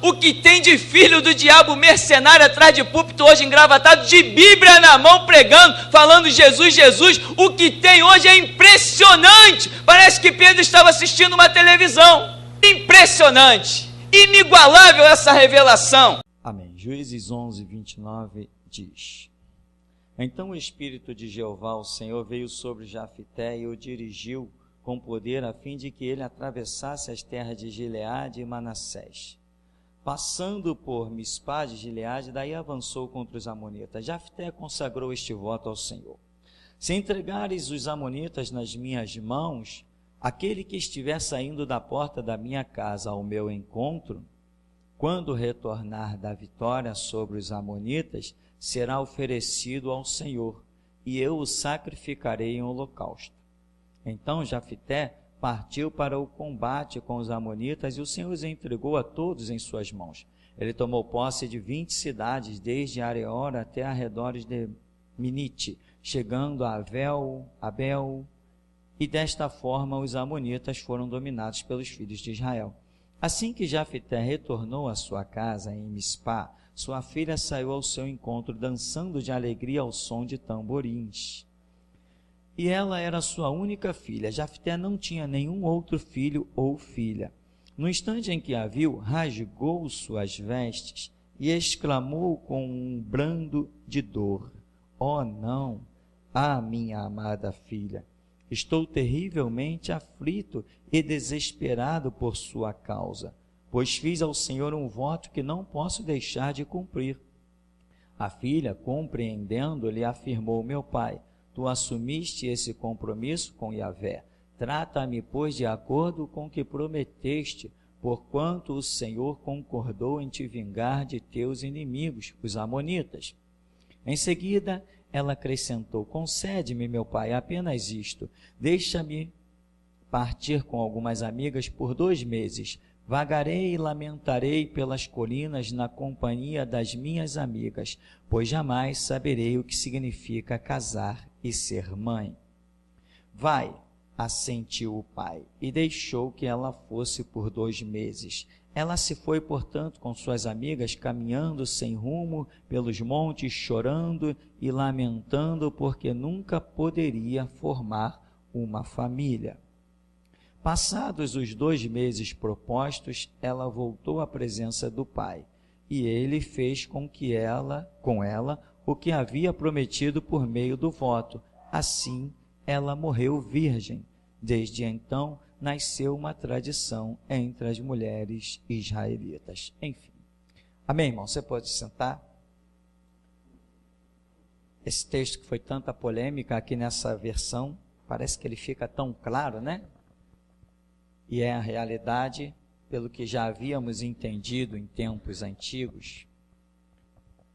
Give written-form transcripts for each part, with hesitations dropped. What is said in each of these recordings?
O que tem de filho do diabo mercenário atrás de púlpito hoje engravatado, de Bíblia na mão pregando, falando Jesus, Jesus, o que tem hoje é impressionante. Parece que Pedro estava assistindo uma televisão. Impressionante, inigualável essa revelação. Amém. Juízes 11, 29 diz: Então o Espírito de Jeová, o Senhor, veio sobre Jafté e o dirigiu com poder a fim de que ele atravessasse as terras de Gileade e Manassés. Passando por Mispá de Gileade, daí avançou contra os amonitas. Jafté consagrou este voto ao Senhor: Se entregares os amonitas nas minhas mãos, aquele que estiver saindo da porta da minha casa ao meu encontro, quando retornar da vitória sobre os amonitas, será oferecido ao Senhor, e eu o sacrificarei em holocausto. Então Jafté partiu para o combate com os amonitas, e o Senhor os entregou a todos em suas mãos. Ele tomou posse de 20 cidades, desde Areor até arredores de Minite, chegando a Abel, e desta forma os amonitas foram dominados pelos filhos de Israel. Assim que Jafté retornou à sua casa em Mispá, sua filha saiu ao seu encontro, dançando de alegria ao som de tamborins. E ela era sua única filha. Jafté não tinha nenhum outro filho ou filha. No instante em que a viu, rasgou suas vestes e exclamou com um brando de dor: Oh não, minha amada filha! Estou terrivelmente aflito e desesperado por sua causa, pois fiz ao Senhor um voto que não posso deixar de cumprir. A filha, compreendendo, lhe afirmou: Meu pai, tu assumiste esse compromisso com Yahvé. Trata-me, pois, de acordo com o que prometeste, porquanto o Senhor concordou em te vingar de teus inimigos, os amonitas. Em seguida, ela acrescentou: Concede-me, meu pai, apenas isto. Deixa-me partir com algumas amigas por 2 meses. Vagarei e lamentarei pelas colinas na companhia das minhas amigas, pois jamais saberei o que significa casar e ser mãe. Vai, assentiu o pai, e deixou que ela fosse por 2 meses. Ela se foi, portanto, com suas amigas, caminhando sem rumo pelos montes, chorando e lamentando, porque nunca poderia formar uma família. Passados os 2 meses propostos, ela voltou à presença do pai, e ele fez com ela o que havia prometido por meio do voto. Assim, ela morreu virgem. Desde então, nasceu uma tradição entre as mulheres israelitas. Enfim. Amém, irmão? Você pode sentar? Esse texto que foi tanta polêmica aqui nessa versão, parece que ele fica tão claro, né? E é a realidade, pelo que já havíamos entendido em tempos antigos,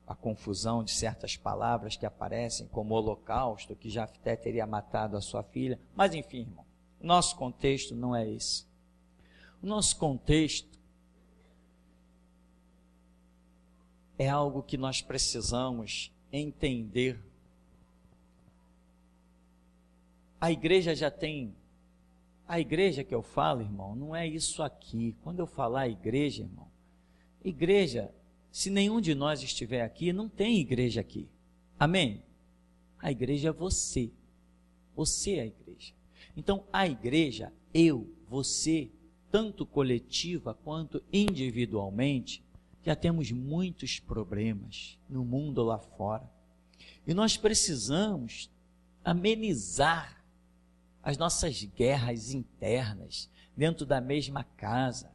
a confusão de certas palavras que aparecem, como holocausto, que Jafté teria matado a sua filha. Mas enfim, irmão, o nosso contexto não é esse. O nosso contexto é algo que nós precisamos entender. A igreja que eu falo, irmão, não é isso aqui. Quando eu falar igreja, irmão, igreja, se nenhum de nós estiver aqui, não tem igreja aqui. Amém? A igreja é você. Você é a igreja. Então, a igreja, você, tanto coletiva quanto individualmente, já temos muitos problemas no mundo lá fora. E nós precisamos amenizar as nossas guerras internas, dentro da mesma casa,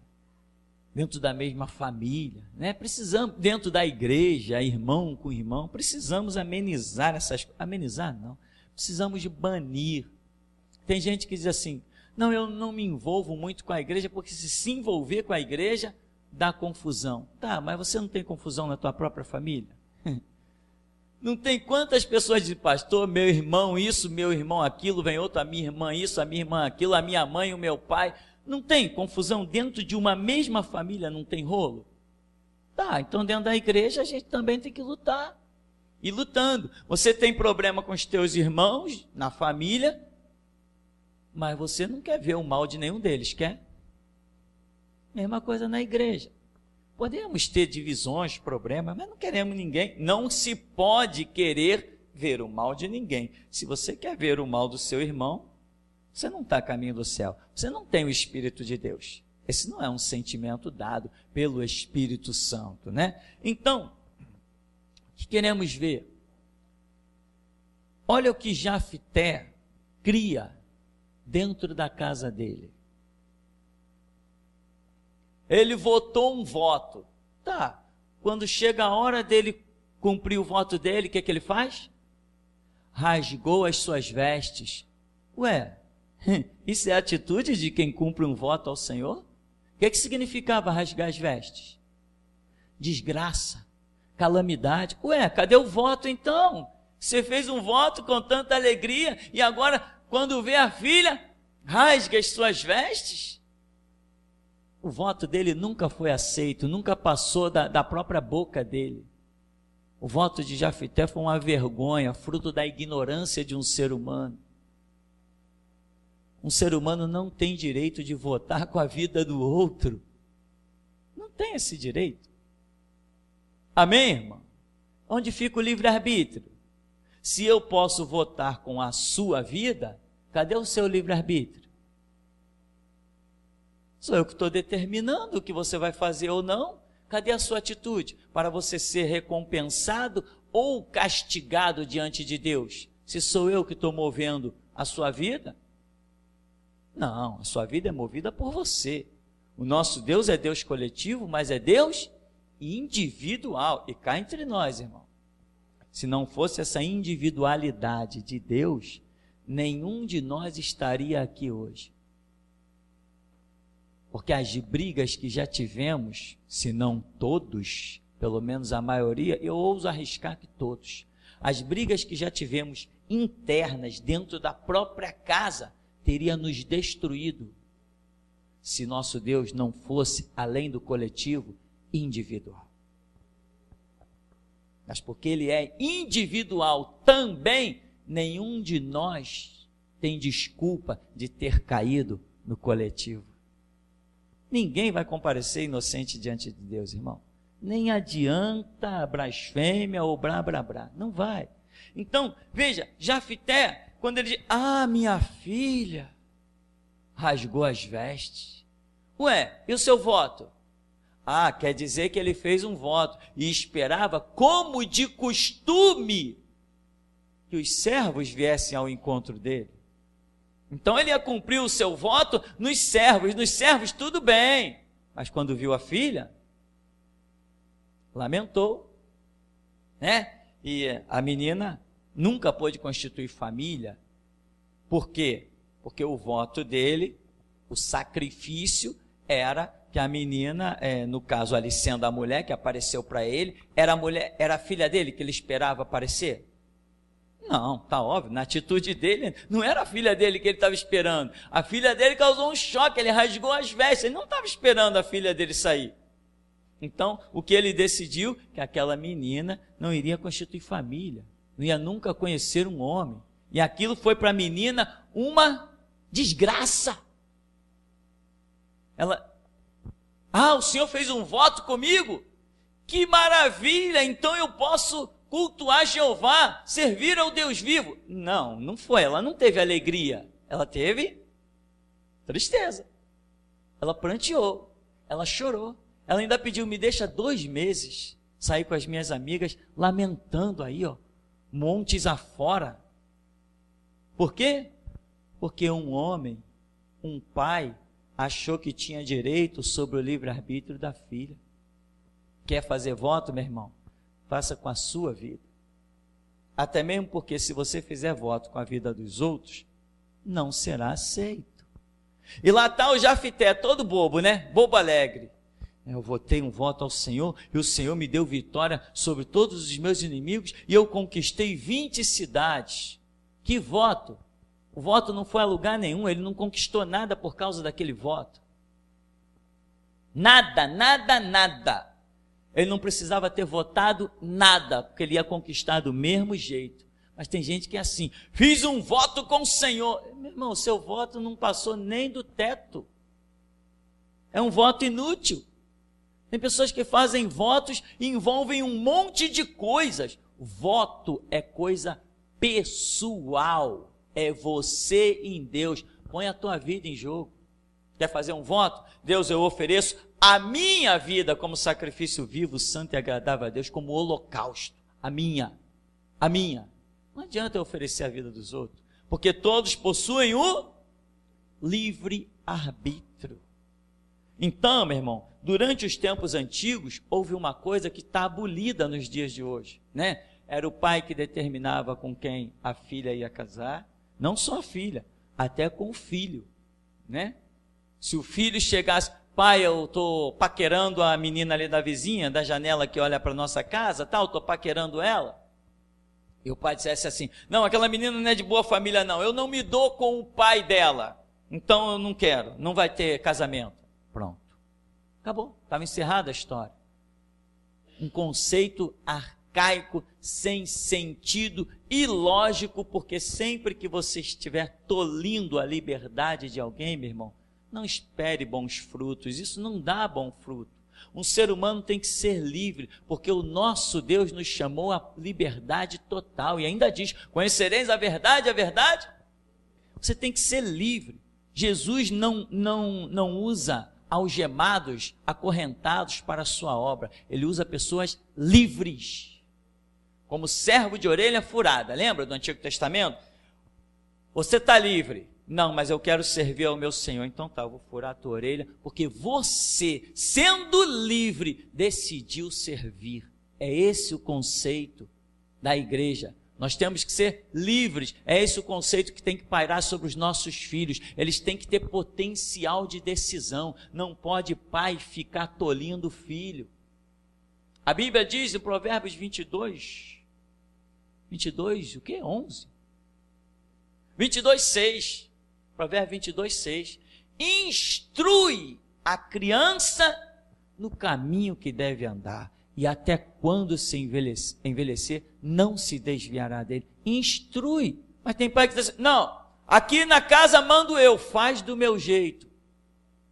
dentro da mesma família, né? Precisamos, dentro da igreja, irmão com irmão, precisamos amenizar precisamos de banir. Tem gente que diz assim: não, eu não me envolvo muito com a igreja, porque se envolver com a igreja, dá confusão. Tá, mas você não tem confusão na tua própria família? Não tem quantas pessoas dizem: pastor, meu irmão isso, meu irmão aquilo, vem outro, a minha irmã isso, a minha irmã aquilo, a minha mãe, o meu pai. Não tem confusão dentro de uma mesma família, não tem rolo? Tá, então dentro da igreja a gente também tem que lutar. E lutando. Você tem problema com os teus irmãos na família, mas você não quer ver o mal de nenhum deles, quer? Mesma coisa na igreja. Podemos ter divisões, problemas, mas não queremos ninguém. Não se pode querer ver o mal de ninguém. Se você quer ver o mal do seu irmão, você não está a caminho do céu. Você não tem o Espírito de Deus. Esse não é um sentimento dado pelo Espírito Santo, né? Então, o que queremos ver? Olha o que Jafté cria dentro da casa dele. Ele votou um voto. Tá, quando chega a hora dele cumprir o voto dele, o que ele faz? Rasgou as suas vestes. Ué, isso é a atitude de quem cumpre um voto ao Senhor? O que significava rasgar as vestes? Desgraça, calamidade. Ué, cadê o voto então? Você fez um voto com tanta alegria e agora, quando vê a filha, rasga as suas vestes? O voto dele nunca foi aceito, nunca passou da própria boca dele. O voto de Jafté foi uma vergonha, fruto da ignorância de um ser humano. Um ser humano não tem direito de votar com a vida do outro. Não tem esse direito. Amém, irmão? Onde fica o livre-arbítrio? Se eu posso votar com a sua vida, cadê o seu livre-arbítrio? Sou eu que estou determinando o que você vai fazer ou não. Cadê a sua atitude? Para você ser recompensado ou castigado diante de Deus? Se sou eu que estou movendo a sua vida? Não, a sua vida é movida por você. O nosso Deus é Deus coletivo, mas é Deus individual. E cá entre nós, irmão, se não fosse essa individualidade de Deus, nenhum de nós estaria aqui hoje. Porque as brigas que já tivemos, se não todos, pelo menos a maioria, eu ouso arriscar que todos, as brigas que já tivemos internas dentro da própria casa, teria nos destruído, se nosso Deus não fosse, além do coletivo, individual. Mas porque Ele é individual também, nenhum de nós tem desculpa de ter caído no coletivo. Ninguém vai comparecer inocente diante de Deus, irmão. Nem adianta blasfêmia ou blá, blá, blá. Não vai. Então, veja, Jafté, quando ele diz, minha filha, rasgou as vestes. Ué, e o seu voto? Quer dizer que ele fez um voto e esperava, como de costume, que os servos viessem ao encontro dele. Então ele ia cumprir o seu voto nos servos tudo bem, mas quando viu a filha, lamentou, né? E a menina nunca pôde constituir família. Por quê? Porque o voto dele, o sacrifício era que a menina, no caso ali sendo a mulher que apareceu para ele, era a filha dele que ele esperava aparecer? Não, tá óbvio, na atitude dele, não era a filha dele que ele estava esperando. A filha dele causou um choque, ele rasgou as vestes, ele não estava esperando a filha dele sair. Então, o que ele decidiu? Que aquela menina não iria constituir família, não ia nunca conhecer um homem. E aquilo foi para a menina uma desgraça. O Senhor fez um voto comigo? Que maravilha, então eu posso cultuar Jeová, servir ao Deus vivo. Não foi, ela não teve alegria, ela teve tristeza, ela pranteou, ela chorou, ela ainda pediu, me deixa 2 meses, sair com as minhas amigas, lamentando aí, montes afora. Por quê? Porque um homem, um pai, achou que tinha direito sobre o livre-arbítrio da filha. Quer fazer voto, meu irmão? Faça com a sua vida. Até mesmo porque se você fizer voto com a vida dos outros, não será aceito. E lá está o Jafté, todo bobo, né? Bobo alegre. Eu votei um voto ao Senhor e o Senhor me deu vitória sobre todos os meus inimigos e eu conquistei 20 cidades. Que voto? O voto não foi a lugar nenhum, ele não conquistou nada por causa daquele voto. Nada. Ele não precisava ter votado nada, porque ele ia conquistar do mesmo jeito. Mas tem gente que é assim, fiz um voto com o Senhor. Meu irmão, seu voto não passou nem do teto. É um voto inútil. Tem pessoas que fazem votos e envolvem um monte de coisas. Voto é coisa pessoal, é você em Deus. Põe a tua vida em jogo. Quer fazer um voto? Deus, eu ofereço a minha vida como sacrifício vivo, santo e agradável a Deus, como holocausto. A minha. Não adianta eu oferecer a vida dos outros, porque todos possuem o livre-arbítrio. Então, meu irmão, durante os tempos antigos, houve uma coisa que está abolida nos dias de hoje, né? Era o pai que determinava com quem a filha ia casar, não só a filha, até com o filho, né? Se o filho chegasse, pai, eu estou paquerando a menina ali da vizinha, da janela que olha para nossa casa, tal, estou paquerando ela. E o pai dissesse assim, não, aquela menina não é de boa família não, eu não me dou com o pai dela, então eu não quero, não vai ter casamento. Pronto, acabou, estava encerrada a história. Um conceito arcaico, sem sentido, ilógico, porque sempre que você estiver tolindo a liberdade de alguém, meu irmão, não espere bons frutos, isso não dá bom fruto. Um ser humano tem que ser livre, porque o nosso Deus nos chamou à liberdade total, e ainda diz, conhecereis a verdade, você tem que ser livre. Jesus não usa algemados, acorrentados para a sua obra, ele usa pessoas livres, como servo de orelha furada, lembra do Antigo Testamento? Você está livre. Não, mas eu quero servir ao meu Senhor. Então tá, eu vou furar a tua orelha, porque você, sendo livre, decidiu servir. É esse o conceito da igreja. Nós temos que ser livres. É esse o conceito que tem que pairar sobre os nossos filhos. Eles têm que ter potencial de decisão. Não pode pai ficar tolindo o filho. A Bíblia diz em Provérbios 22, o quê? 11? 22:6. Provérbio 22:6, instrui a criança no caminho que deve andar, e até quando se envelhecer, não se desviará dele. Instrui. Mas tem pai que diz assim, não, aqui na casa mando eu, faz do meu jeito.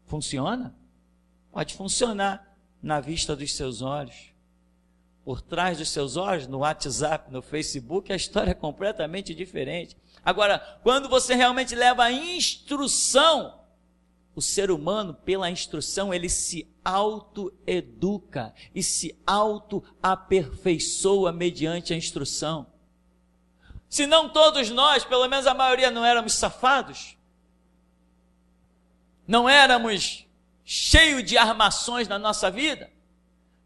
Funciona? Pode funcionar na vista dos seus olhos. Por trás dos seus olhos, no WhatsApp, no Facebook, a história é completamente diferente. Agora, quando você realmente leva a instrução, o ser humano, pela instrução, ele se autoeduca e se autoaperfeiçoa mediante a instrução. Se não todos nós, pelo menos a maioria, não éramos safados, não éramos cheios de armações na nossa vida,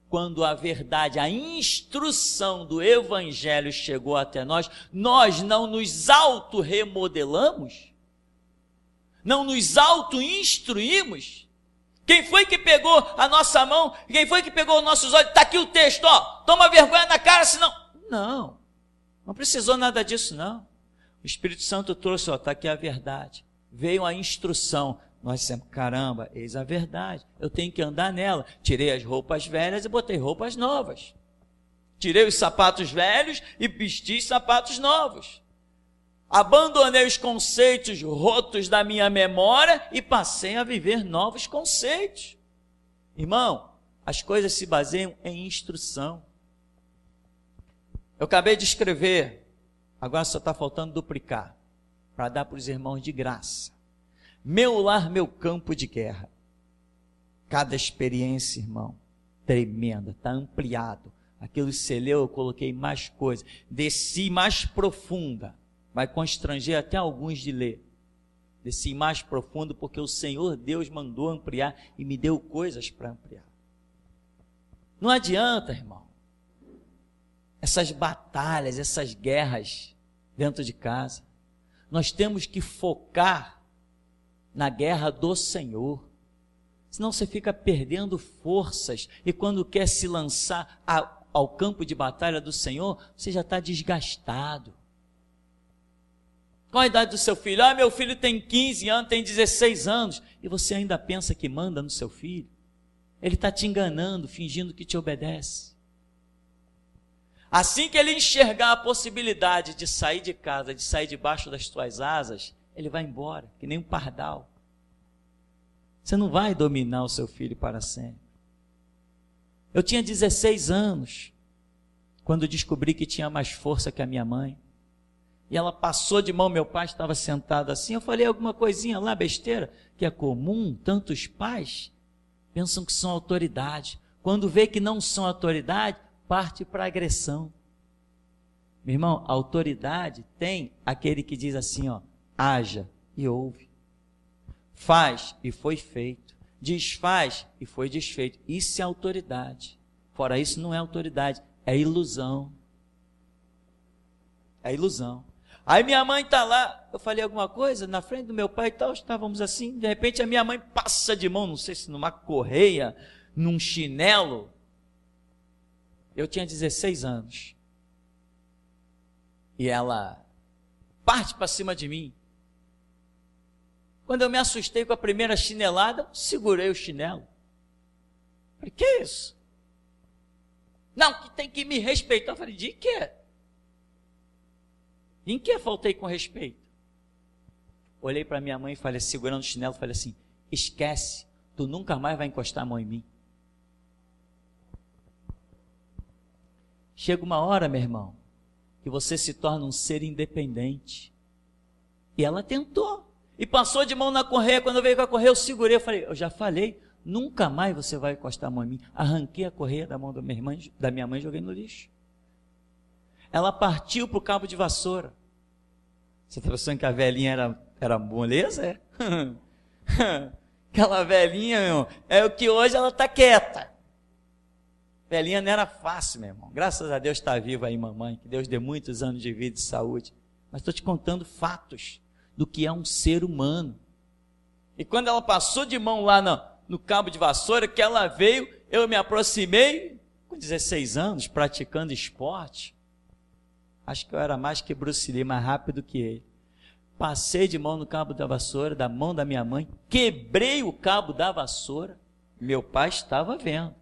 quando a verdade, a instrução do Evangelho chegou até nós, nós não nos auto-remodelamos? Não nos auto-instruímos? Quem foi que pegou a nossa mão? Quem foi que pegou os nossos olhos? Está aqui o texto, ó, toma vergonha na cara, senão... Não precisou nada disso, não. O Espírito Santo trouxe, ó, está aqui a verdade. Veio a instrução. Nós dissemos, caramba, eis a verdade, eu tenho que andar nela. Tirei as roupas velhas e botei roupas novas. Tirei os sapatos velhos e vesti sapatos novos. Abandonei os conceitos rotos da minha memória e passei a viver novos conceitos. Irmão, as coisas se baseiam em instrução. Eu acabei de escrever, agora só está faltando duplicar, para dar para os irmãos de graça. Meu lar, meu campo de guerra. Cada experiência, irmão, tremenda, está ampliado. Aquilo que você leu, eu coloquei mais coisas, desci mais profunda, vai constranger até alguns de ler. Desci mais profundo porque o Senhor Deus mandou ampliar e me deu coisas para ampliar. Não adianta, irmão, essas batalhas, essas guerras dentro de casa. Nós temos que focar na guerra do Senhor, senão você fica perdendo forças, e quando quer se lançar ao campo de batalha do Senhor, você já está desgastado. Qual a idade do seu filho? Meu filho tem 15 anos, tem 16 anos, e você ainda pensa que manda no seu filho? Ele está te enganando, fingindo que te obedece. Assim que ele enxergar a possibilidade de sair de casa, de sair debaixo das tuas asas, ele vai embora, que nem um pardal. Você não vai dominar o seu filho para sempre. Eu tinha 16 anos, quando descobri que tinha mais força que a minha mãe. E ela passou de mão, meu pai estava sentado assim, eu falei alguma coisinha lá, besteira, que é comum, tantos pais pensam que são autoridade. Quando vê que não são autoridade, parte para agressão. Meu irmão, a autoridade tem aquele que diz assim, ó, haja e ouve. Faz e foi feito. Desfaz e foi desfeito. Isso é autoridade. Fora isso não é autoridade, é ilusão. É ilusão. Aí minha mãe está lá, eu falei alguma coisa na frente do meu pai e tal, estávamos assim, de repente a minha mãe passa de mão, não sei se numa correia, num chinelo. Eu tinha 16 anos. E ela parte para cima de mim. Quando eu me assustei com a primeira chinelada, segurei o chinelo. Falei, que isso? Não, que tem que me respeitar. Eu falei, de quê? Em que faltei com respeito? Olhei para minha mãe e falei, segurando o chinelo, falei assim, esquece, tu nunca mais vai encostar a mão em mim. Chega uma hora, meu irmão, que você se torna um ser independente. E ela tentou. E passou de mão na correia. Quando eu veio com a correia, eu segurei. Eu falei, eu já falei, nunca mais você vai encostar a mão em mim. Arranquei a correia da mão da minha mãe e joguei no lixo. Ela partiu para o cabo de vassoura. Você está pensando que a velhinha era moleza? É? Aquela velhinha, meu irmão, é o que hoje ela está quieta. Velhinha não era fácil, meu irmão. Graças a Deus está viva aí, mamãe. Que Deus dê muitos anos de vida e saúde. Mas estou te contando fatos do que é um ser humano. E quando ela passou de mão lá no cabo de vassoura, que ela veio, eu me aproximei, com 16 anos, praticando esporte. Acho que eu era mais que Bruce Lee, mais rápido que ele. Passei de mão no cabo da vassoura, da mão da minha mãe, quebrei o cabo da vassoura, meu pai estava vendo.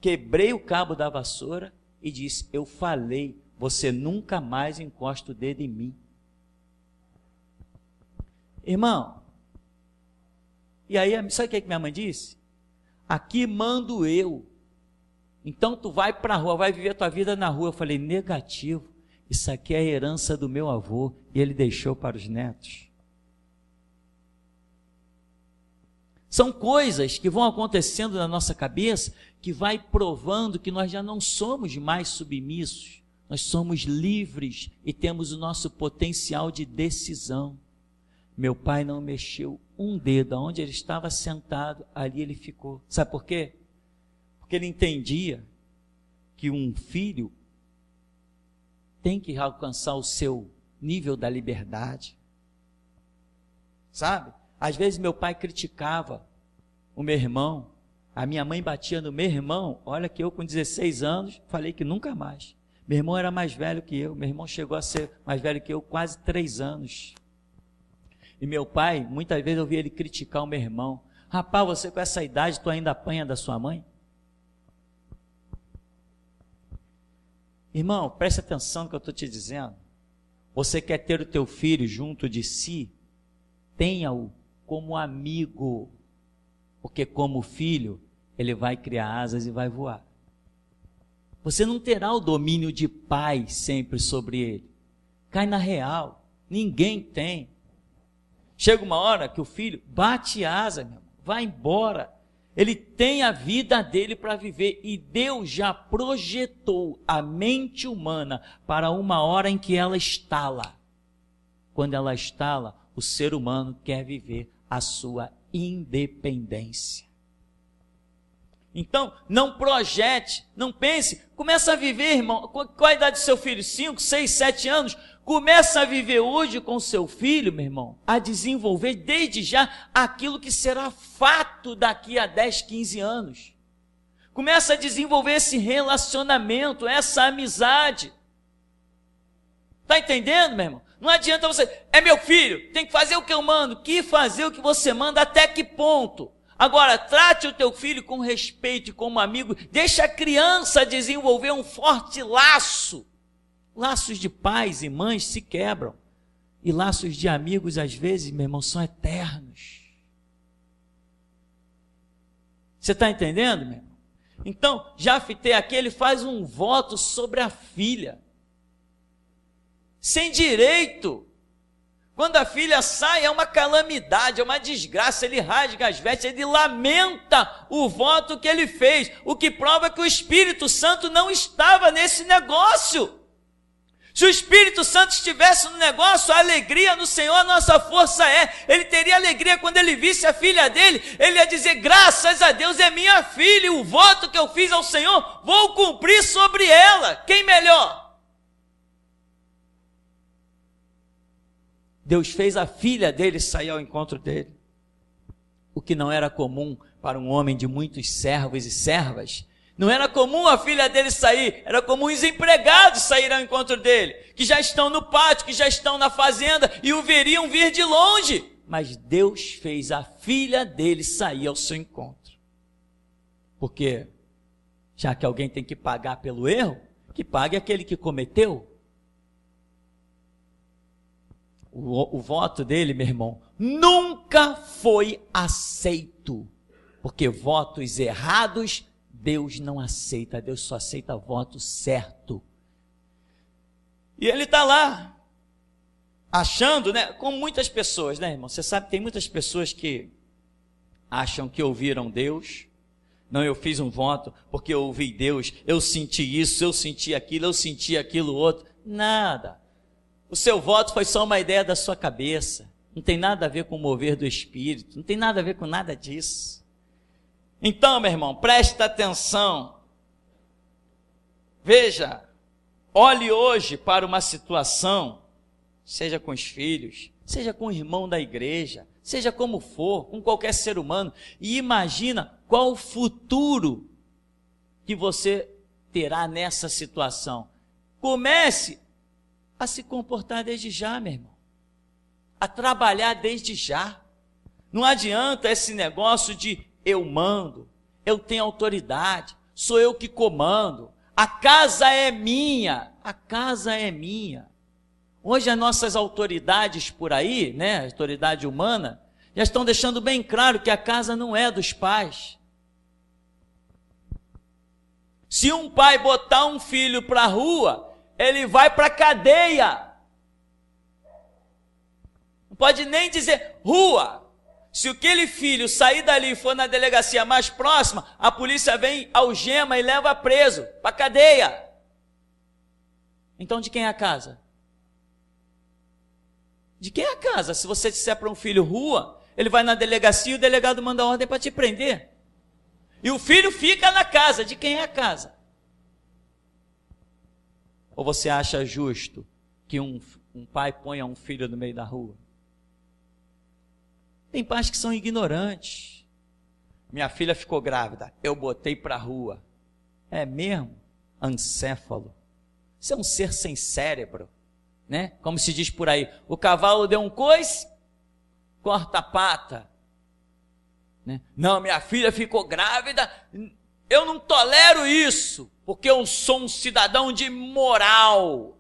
Quebrei o cabo da vassoura e disse, eu falei, você nunca mais encosta o dedo em mim. Irmão, e aí, sabe o que minha mãe disse? Aqui mando eu. Então tu vai para a rua, vai viver a tua vida na rua. Eu falei, negativo, isso aqui é a herança do meu avô e ele deixou para os netos. São coisas que vão acontecendo na nossa cabeça que vai provando que nós já não somos mais submissos, nós somos livres e temos o nosso potencial de decisão. Meu pai não mexeu um dedo, aonde ele estava sentado, ali ele ficou. Sabe por quê? Porque ele entendia que um filho tem que alcançar o seu nível da liberdade. Sabe? Às vezes meu pai criticava o meu irmão, a minha mãe batia no meu irmão. Olha que eu com 16 anos falei que nunca mais. Meu irmão era mais velho que eu, meu irmão chegou a ser mais velho que eu quase 3 anos. E meu pai, muitas vezes eu via ele criticar o meu irmão. Rapaz, você com essa idade, tu ainda apanha da sua mãe? Irmão, preste atenção no que eu estou te dizendo. Você quer ter o teu filho junto de si? Tenha-o como amigo. Porque como filho, ele vai criar asas e vai voar. Você não terá o domínio de pai sempre sobre ele. Cai na real. Ninguém tem. Chega uma hora que o filho bate asa, meu irmão, vai embora. Ele tem a vida dele para viver e Deus já projetou a mente humana para uma hora em que ela estala. Quando ela estala, o ser humano quer viver a sua independência. Então, não projete, não pense, começa a viver, irmão. Qual a idade do seu filho? 5, 6, 7 anos? Começa a viver hoje com seu filho, meu irmão, a desenvolver desde já aquilo que será fato daqui a 10, 15 anos. Começa a desenvolver esse relacionamento, essa amizade. Está entendendo, meu irmão? Não adianta você, é meu filho, tem que fazer o que eu mando. Que fazer o que você manda, até que ponto? Agora, trate o teu filho com respeito e como amigo. Deixa a criança desenvolver um forte laço. Laços de pais e mães se quebram. E laços de amigos, às vezes, meu irmão, são eternos. Você está entendendo, meu irmão? Então, Jafté aqui, ele faz um voto sobre a filha, sem direito. Quando a filha sai, é uma calamidade, é uma desgraça, ele rasga as vestes, ele lamenta o voto que ele fez, o que prova que o Espírito Santo não estava nesse negócio. Se o Espírito Santo estivesse no negócio, a alegria no Senhor, a nossa força é. Ele teria alegria quando ele visse a filha dele, ele ia dizer, graças a Deus é minha filha, e o voto que eu fiz ao Senhor, vou cumprir sobre ela. Quem melhor? Deus fez a filha dele sair ao encontro dele, o que não era comum para um homem de muitos servos e servas. Não era comum a filha dele sair, era comum os empregados saírem ao encontro dele, que já estão no pátio, que já estão na fazenda e o veriam vir de longe. Mas Deus fez a filha dele sair ao seu encontro. Porque, já que alguém tem que pagar pelo erro, que pague aquele que cometeu. O voto dele, meu irmão, nunca foi aceito, porque votos errados Deus não aceita, Deus só aceita voto certo. E ele está lá, achando, né, como muitas pessoas, né, irmão? Você sabe, tem muitas pessoas que acham que ouviram Deus. Não, eu fiz um voto porque eu ouvi Deus, eu senti isso, eu senti aquilo outro. Nada. O seu voto foi só uma ideia da sua cabeça. Não tem nada a ver com o mover do Espírito, não tem nada a ver com nada disso. Então, meu irmão, presta atenção. Veja, olhe hoje para uma situação, seja com os filhos, seja com o irmão da igreja, seja como for, com qualquer ser humano, e imagina qual o futuro que você terá nessa situação. Comece a se comportar desde já, meu irmão, a trabalhar desde já. Não adianta esse negócio de eu mando, eu tenho autoridade, sou eu que comando, a casa é minha, a casa é minha. Hoje as nossas autoridades por aí, né, a autoridade humana, já estão deixando bem claro que a casa não é dos pais. Se um pai botar um filho para a rua, ele vai para a cadeia. Não pode nem dizer rua. Se aquele filho sair dali e for na delegacia mais próxima, a polícia vem, algema e leva preso, para a cadeia. Então de quem é a casa? De quem é a casa? Se você disser para um filho rua, ele vai na delegacia e o delegado manda ordem para te prender. E o filho fica na casa. De quem é a casa? Ou você acha justo que um pai ponha um filho no meio da rua? Tem pais que são ignorantes. Minha filha ficou grávida, eu botei para a rua. É mesmo? Ancéfalo. Você é um ser sem cérebro, né? Como se diz por aí, o cavalo deu um coice, corta a pata, né? Não, minha filha ficou grávida, eu não tolero isso, porque eu sou um cidadão de moral.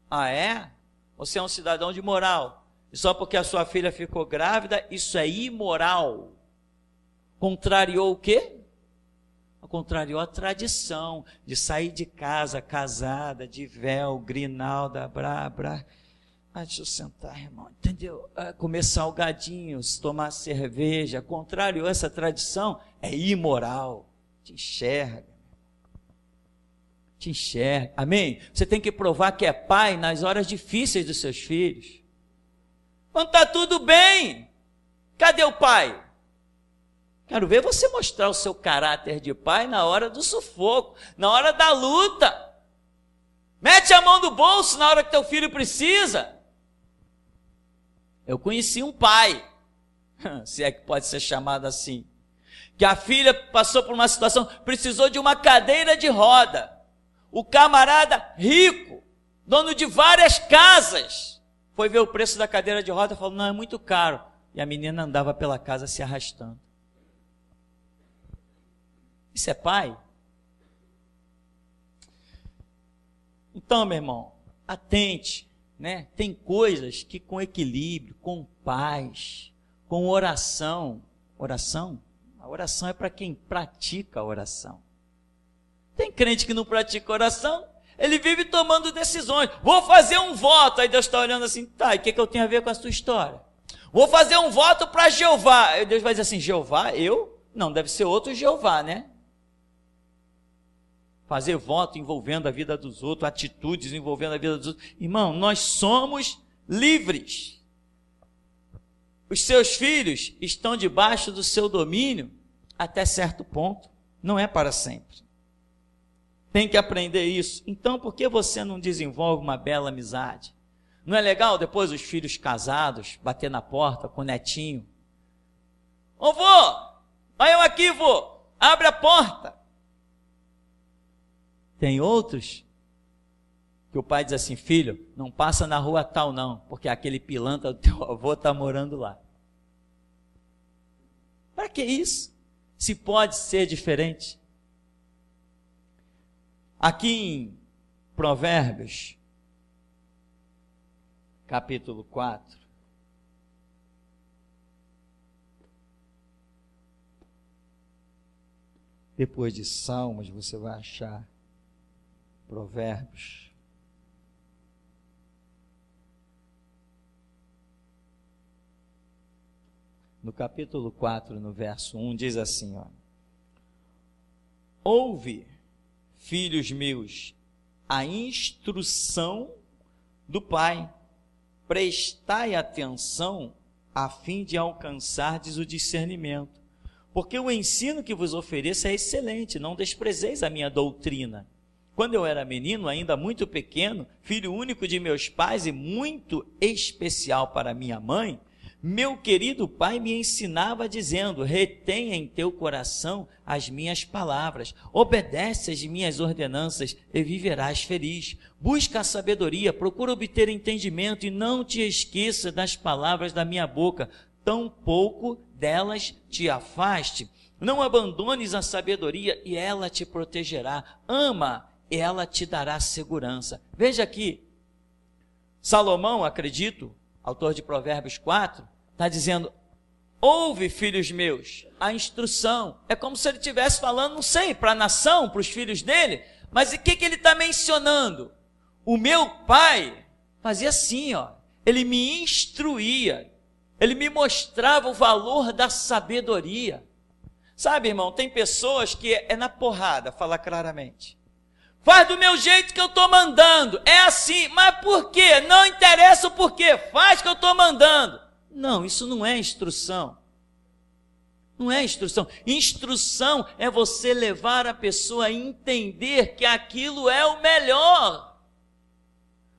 Ah, é? Você é um cidadão de moral. E só porque a sua filha ficou grávida, isso é imoral. Contrariou o quê? Contrariou a tradição de sair de casa casada, de véu, grinalda, brá. Deixa eu sentar, irmão, entendeu? Comer salgadinhos, tomar cerveja, contrariou essa tradição, é imoral. Te enxerga. Amém? Você tem que provar que é pai nas horas difíceis dos seus filhos. Quando está tudo bem, cadê o pai? Quero ver você mostrar o seu caráter de pai na hora do sufoco, na hora da luta. Mete a mão no bolso na hora que teu filho precisa. Eu conheci um pai, se é que pode ser chamado assim, que a filha passou por uma situação, precisou de uma cadeira de roda. O camarada rico, dono de várias casas, foi ver o preço da cadeira de roda e falou, não, é muito caro. E a menina andava pela casa se arrastando. Isso é pai? Então, meu irmão, atente, né? Tem coisas que com equilíbrio, com paz, com oração. A oração é para quem pratica a oração. Tem crente que não pratica oração, ele vive tomando decisões. Vou fazer um voto, aí Deus está olhando assim, tá, e o que eu tenho a ver com a sua história? Vou fazer um voto para Jeová. Aí Deus vai dizer assim, Jeová? Eu? Não, deve ser outro Jeová, né? Fazer voto envolvendo a vida dos outros, atitudes envolvendo a vida dos outros. Irmão, nós somos livres. Os seus filhos estão debaixo do seu domínio até certo ponto. Não é para sempre. Tem que aprender isso. Então, por que você não desenvolve uma bela amizade? Não é legal depois os filhos casados bater na porta com o netinho? Ô vô, olha eu aqui, vô, abre a porta. Tem outros que o pai diz assim, filho, não passa na rua tal não, porque aquele pilantra do teu avô está morando lá. Para que isso? Se pode ser diferente. Aqui em Provérbios, capítulo 4, depois de Salmos, você vai achar Provérbios. No capítulo 4, no verso 1, diz assim, ó: ouve, filhos meus, a instrução do Pai, prestai atenção a fim de alcançardes o discernimento, porque o ensino que vos ofereço é excelente, não desprezeis a minha doutrina. Quando eu era menino, ainda muito pequeno, filho único de meus pais e muito especial para minha mãe, meu querido pai me ensinava dizendo, retenha em teu coração as minhas palavras, obedece às minhas ordenanças e viverás feliz. Busca a sabedoria, procura obter entendimento e não te esqueça das palavras da minha boca, tampouco delas te afaste. Não abandones a sabedoria e ela te protegerá. Ama, ela te dará segurança. Veja aqui, Salomão, acredito, autor de Provérbios 4, está dizendo, ouve, filhos meus, a instrução. É como se ele estivesse falando, não sei, para a nação, para os filhos dele, mas o que ele está mencionando? O meu pai fazia assim, ó, ele me instruía, ele me mostrava o valor da sabedoria. Sabe, irmão, tem pessoas que é na porrada, fala claramente. Faz do meu jeito que eu estou mandando, é assim, mas por quê? Não interessa o porquê, faz que eu estou mandando. Não, isso não é instrução. Não é instrução. Instrução é você levar a pessoa a entender que aquilo é o melhor.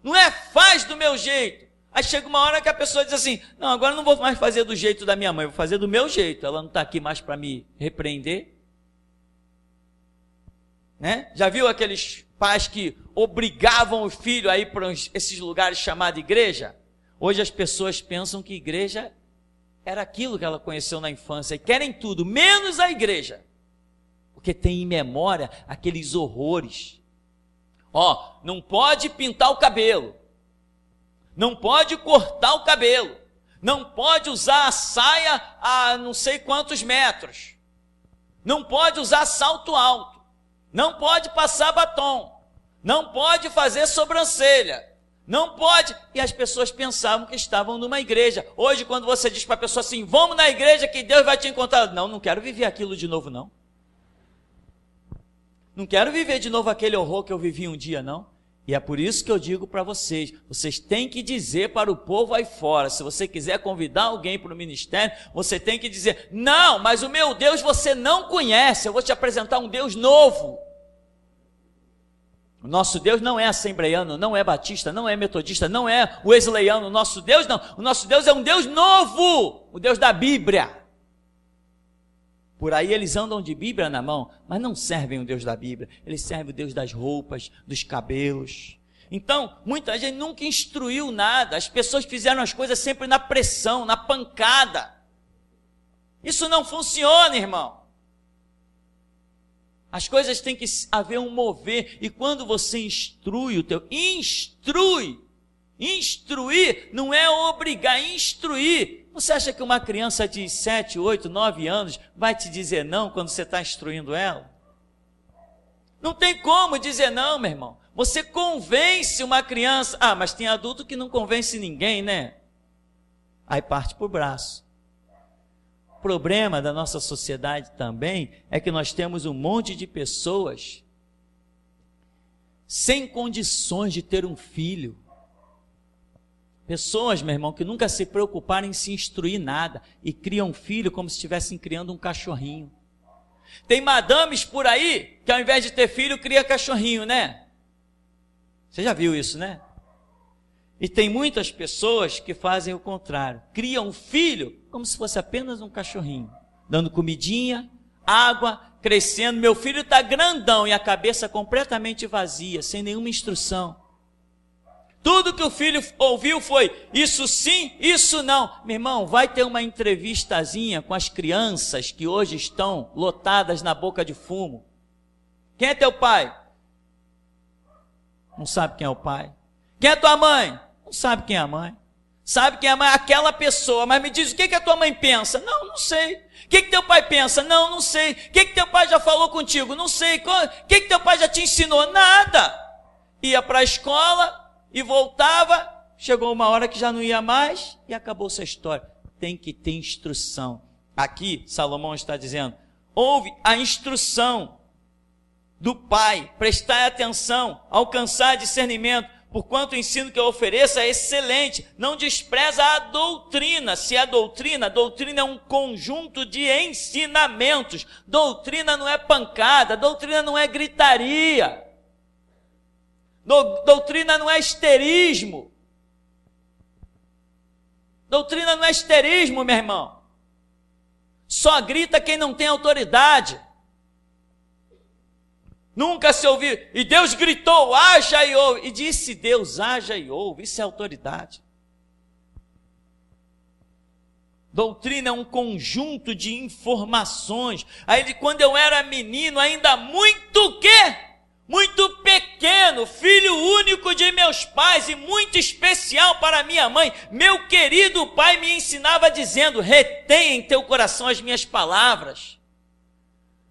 Não é faz do meu jeito. Aí chega uma hora que a pessoa diz assim, não, agora não vou mais fazer do jeito da minha mãe, vou fazer do meu jeito. Ela não está aqui mais para me repreender. Né? Já viu aqueles pais que obrigavam o filho a ir para esses lugares chamados igreja? Hoje as pessoas pensam que igreja era aquilo que ela conheceu na infância e querem tudo, menos a igreja, porque tem em memória aqueles horrores. Ó, não pode pintar o cabelo, não pode cortar o cabelo, não pode usar a saia a não sei quantos metros, não pode usar salto alto, não pode passar batom, não pode fazer sobrancelha, não pode. E as pessoas pensavam que estavam numa igreja. Hoje, quando você diz para a pessoa assim, vamos na igreja que Deus vai te encontrar. Não, não quero viver aquilo de novo, não. Não quero viver de novo aquele horror que eu vivi um dia, não. E é por isso que eu digo para vocês, vocês têm que dizer para o povo aí fora, se você quiser convidar alguém para o ministério, você tem que dizer, não, mas o meu Deus você não conhece, eu vou te apresentar um Deus novo. O nosso Deus não é assembleiano, não é batista, não é metodista, não é wesleyano, o nosso Deus não, o nosso Deus é um Deus novo, o Deus da Bíblia. Por aí eles andam de Bíblia na mão, mas não servem o Deus da Bíblia, eles servem o Deus das roupas, dos cabelos. Então, muita gente nunca instruiu nada, as pessoas fizeram as coisas sempre na pressão, na pancada. Isso não funciona, irmão. As coisas têm que haver um mover, e quando você instrui o teu, instruir não é obrigar, instruir. Você acha que uma criança de 7, 8, 9 anos vai te dizer não quando você está instruindo ela? Não tem como dizer não, meu irmão. Você convence uma criança. Ah, mas tem adulto que não convence ninguém, né? Aí parte para o braço. O problema da nossa sociedade também é que nós temos um monte de pessoas sem condições de ter um filho. Pessoas, meu irmão, que nunca se preocuparam em se instruir nada e criam um filho como se estivessem criando um cachorrinho. Tem madames por aí que ao invés de ter filho, cria cachorrinho, né? Você já viu isso, né? E tem muitas pessoas que fazem o contrário. Criam um filho como se fosse apenas um cachorrinho. Dando comidinha, água, crescendo. Meu filho está grandão e a cabeça completamente vazia, sem nenhuma instrução. Tudo que o filho ouviu foi isso sim, isso não. Meu irmão, vai ter uma entrevistazinha com as crianças que hoje estão lotadas na boca de fumo. Quem é teu pai? Não sabe quem é o pai. Quem é tua mãe? Não sabe quem é a mãe. Sabe quem é a mãe? Aquela pessoa. Mas me diz, o que a tua mãe pensa? Não sei. O que teu pai pensa? Não sei. O que teu pai já falou contigo? Não sei. O que teu pai já te ensinou? Nada. Ia para a escola e voltava, chegou uma hora que já não ia mais e acabou-se a história. Tem que ter instrução. Aqui, Salomão está dizendo, ouve a instrução do pai, prestai atenção, alcançar discernimento, porquanto o ensino que eu ofereço é excelente, não despreza a doutrina. Se é doutrina é um conjunto de ensinamentos. Doutrina não é pancada, doutrina não é gritaria. Doutrina não é histerismo. Doutrina não é histerismo, meu irmão. Só grita quem não tem autoridade. Nunca se ouviu. E Deus gritou, haja e ouve. E disse Deus, haja e ouve. Isso é autoridade. Doutrina é um conjunto de informações. Aí, quando eu era menino, ainda muito quê? Muito pequeno, filho único de meus pais e muito especial para minha mãe, meu querido pai me ensinava dizendo, retém em teu coração as minhas palavras.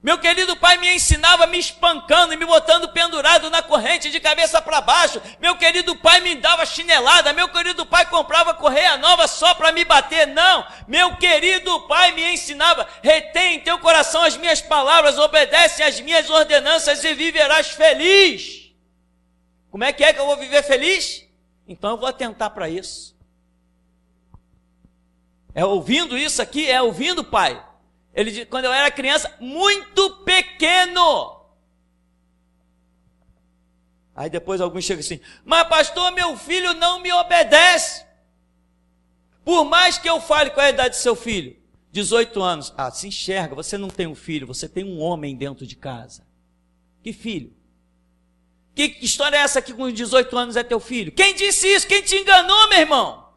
Meu querido pai me ensinava me espancando e me botando pendurado na corrente de cabeça para baixo. Meu querido pai me dava chinelada. Meu querido pai comprava correia nova só para me bater. Não, meu querido pai me ensinava, retém em teu coração as minhas palavras, obedece às minhas ordenanças e viverás feliz. Como é que eu vou viver feliz? Então eu vou atentar para isso. É ouvindo isso aqui, é ouvindo, pai. Ele diz, quando eu era criança, muito pequeno. Aí depois alguns chegam assim, mas pastor, meu filho não me obedece. Por mais que eu fale, qual é a idade do seu filho? 18 anos. Ah, se enxerga, você não tem um filho, você tem um homem dentro de casa. Que filho? Que história é essa que com 18 anos é teu filho? Quem disse isso? Quem te enganou, meu irmão?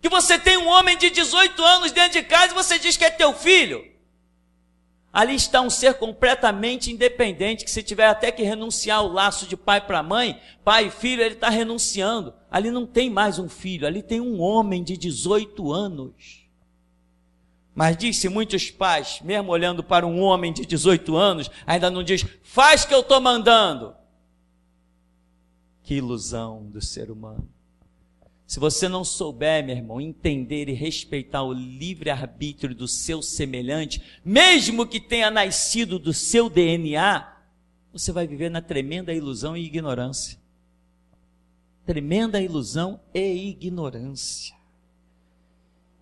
Que você tem um homem de 18 anos dentro de casa e você diz que é teu filho. Ali está um ser completamente independente, que se tiver até que renunciar o laço de pai para mãe, pai e filho, ele está renunciando. Ali não tem mais um filho, ali tem um homem de 18 anos. Mas disse muitos pais, mesmo olhando para um homem de 18 anos, ainda não diz, faz que eu estou mandando. Que ilusão do ser humano. Se você não souber, meu irmão, entender e respeitar o livre-arbítrio do seu semelhante, mesmo que tenha nascido do seu DNA, você vai viver na tremenda ilusão e ignorância. Tremenda ilusão e ignorância.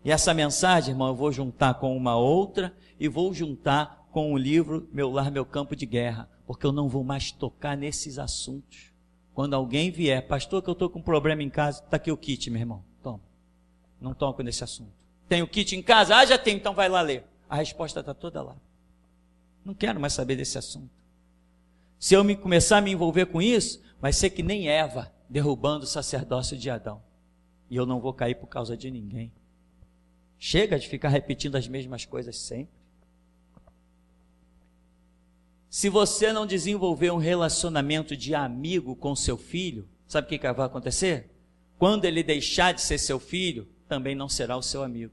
E essa mensagem, irmão, eu vou juntar com uma outra e vou juntar com o livro Meu Lar, Meu Campo de Guerra, porque eu não vou mais tocar nesses assuntos. Quando alguém vier, pastor, que eu estou com um problema em casa, está aqui o kit, meu irmão, toma. Não toco nesse assunto. Tem o kit em casa? Ah, já tem, então vai lá ler. A resposta está toda lá. Não quero mais saber desse assunto. Se eu começar a me envolver com isso, vai ser que nem Eva, derrubando o sacerdócio de Adão. E eu não vou cair por causa de ninguém. Chega de ficar repetindo as mesmas coisas sempre. Se você não desenvolver um relacionamento de amigo com seu filho, sabe o que vai acontecer? Quando ele deixar de ser seu filho, também não será o seu amigo.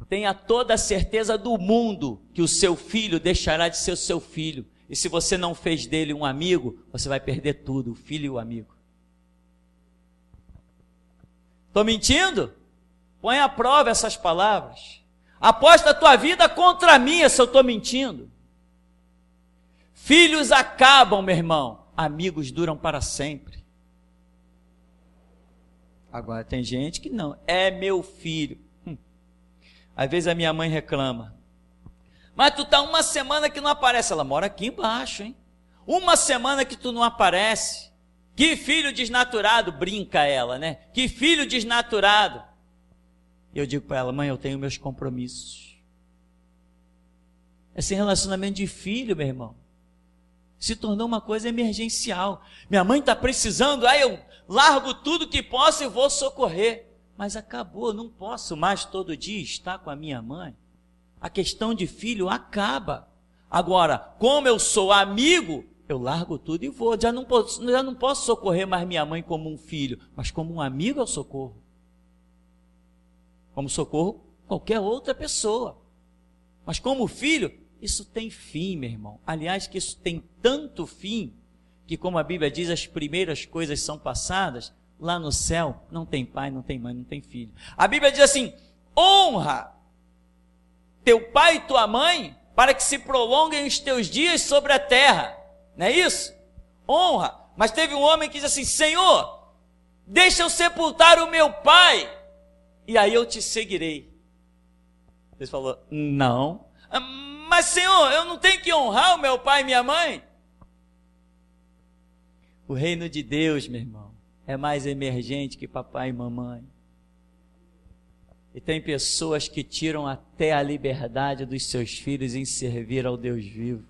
Tenha toda a certeza do mundo que o seu filho deixará de ser o seu filho e se você não fez dele um amigo, você vai perder tudo, o filho e o amigo. Estou mentindo? Põe à prova essas palavras. Aposta a tua vida contra a minha se eu estou mentindo. Filhos acabam, meu irmão. Amigos duram para sempre. Agora tem gente que não. É meu filho. Às vezes a minha mãe reclama. Mas tu tá uma semana que não aparece. Ela mora aqui embaixo, hein? Uma semana que tu não aparece. Que filho desnaturado, brinca ela, né? Que filho desnaturado. Eu digo para ela, mãe, eu tenho meus compromissos. Esse relacionamento de filho, meu irmão, se tornou uma coisa emergencial. Minha mãe está precisando, aí eu largo tudo que posso e vou socorrer. Mas acabou, não posso mais todo dia estar com a minha mãe. A questão de filho acaba. Agora, como eu sou amigo, eu largo tudo e vou. Já não posso socorrer mais minha mãe como um filho, mas como um amigo eu socorro. Como socorro qualquer outra pessoa. Mas como filho, isso tem fim, meu irmão. Aliás, que isso tem tanto fim, que como a Bíblia diz, as primeiras coisas são passadas, lá no céu não tem pai, não tem mãe, não tem filho. A Bíblia diz assim, honra teu pai e tua mãe, para que se prolonguem os teus dias sobre a terra. Não é isso? Honra. Mas teve um homem que diz assim, Senhor, deixa eu sepultar o meu pai, e aí eu te seguirei. Deus falou, não. Mas Senhor, eu não tenho que honrar o meu pai e minha mãe? O reino de Deus, meu irmão, é mais emergente que papai e mamãe. E tem pessoas que tiram até a liberdade dos seus filhos em servir ao Deus vivo.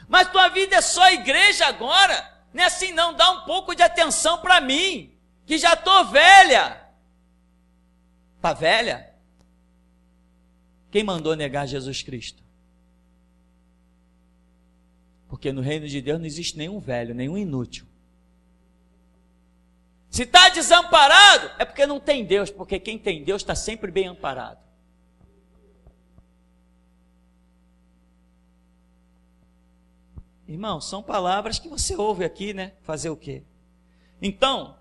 Mas tua vida é só igreja agora? Não é assim não, dá um pouco de atenção para mim, que já estou velha. Está velha? Quem mandou negar Jesus Cristo? Porque no reino de Deus não existe nenhum velho, nenhum inútil. Se está desamparado, é porque não tem Deus, porque quem tem Deus está sempre bem amparado. Irmão, são palavras que você ouve aqui, né? Fazer o quê? Então,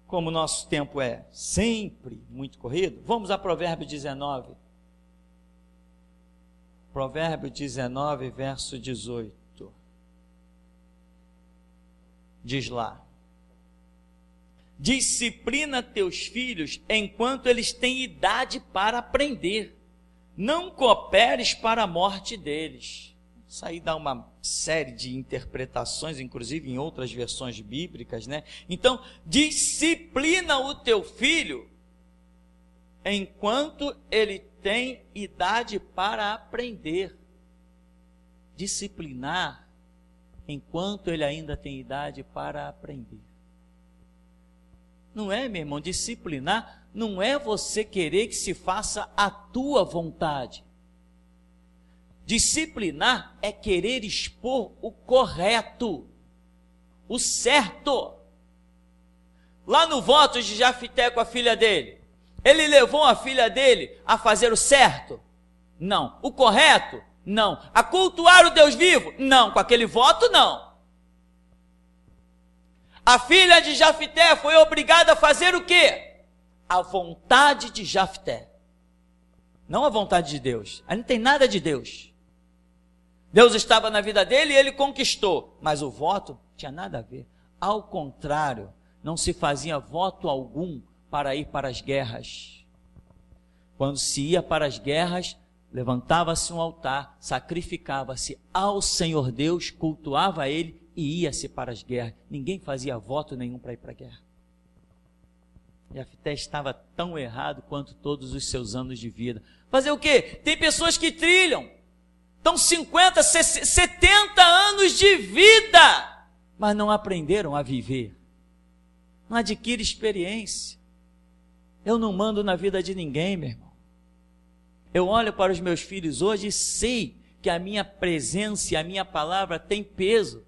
como o nosso tempo é sempre muito corrido, vamos a Provérbio 19. Provérbio 19, verso 18. Diz lá, disciplina teus filhos enquanto eles têm idade para aprender. Não cooperes para a morte deles. Isso aí dá uma série de interpretações, inclusive em outras versões bíblicas, né? Então, disciplina o teu filho enquanto ele tem idade para aprender. Disciplinar enquanto ele ainda tem idade para aprender. Não é, meu irmão, disciplinar não é você querer que se faça a tua vontade. Disciplinar é querer expor o correto, o certo. Lá no voto de Jafité com a filha dele, ele levou a filha dele a fazer o certo? Não. O correto? Não. A cultuar o Deus vivo? Não. Com aquele voto, não. A filha de Jafité foi obrigada a fazer o quê? A vontade de Jafité. Não a vontade de Deus. Aí não tem nada de Deus. Deus estava na vida dele e ele conquistou. Mas o voto não tinha nada a ver. Ao contrário, não se fazia voto algum para ir para as guerras. Quando se ia para as guerras, levantava-se um altar, sacrificava-se ao Senhor Deus, cultuava a Ele e ia-se para as guerras. Ninguém fazia voto nenhum para ir para a guerra. Jafité estava tão errado quanto todos os seus anos de vida. Fazer o quê? Tem pessoas que trilham, estão 50, 70 anos de vida, mas não aprenderam a viver. Não adquire experiência. Eu não mando na vida de ninguém, meu irmão. Eu olho para os meus filhos hoje e sei que a minha presença e a minha palavra tem peso.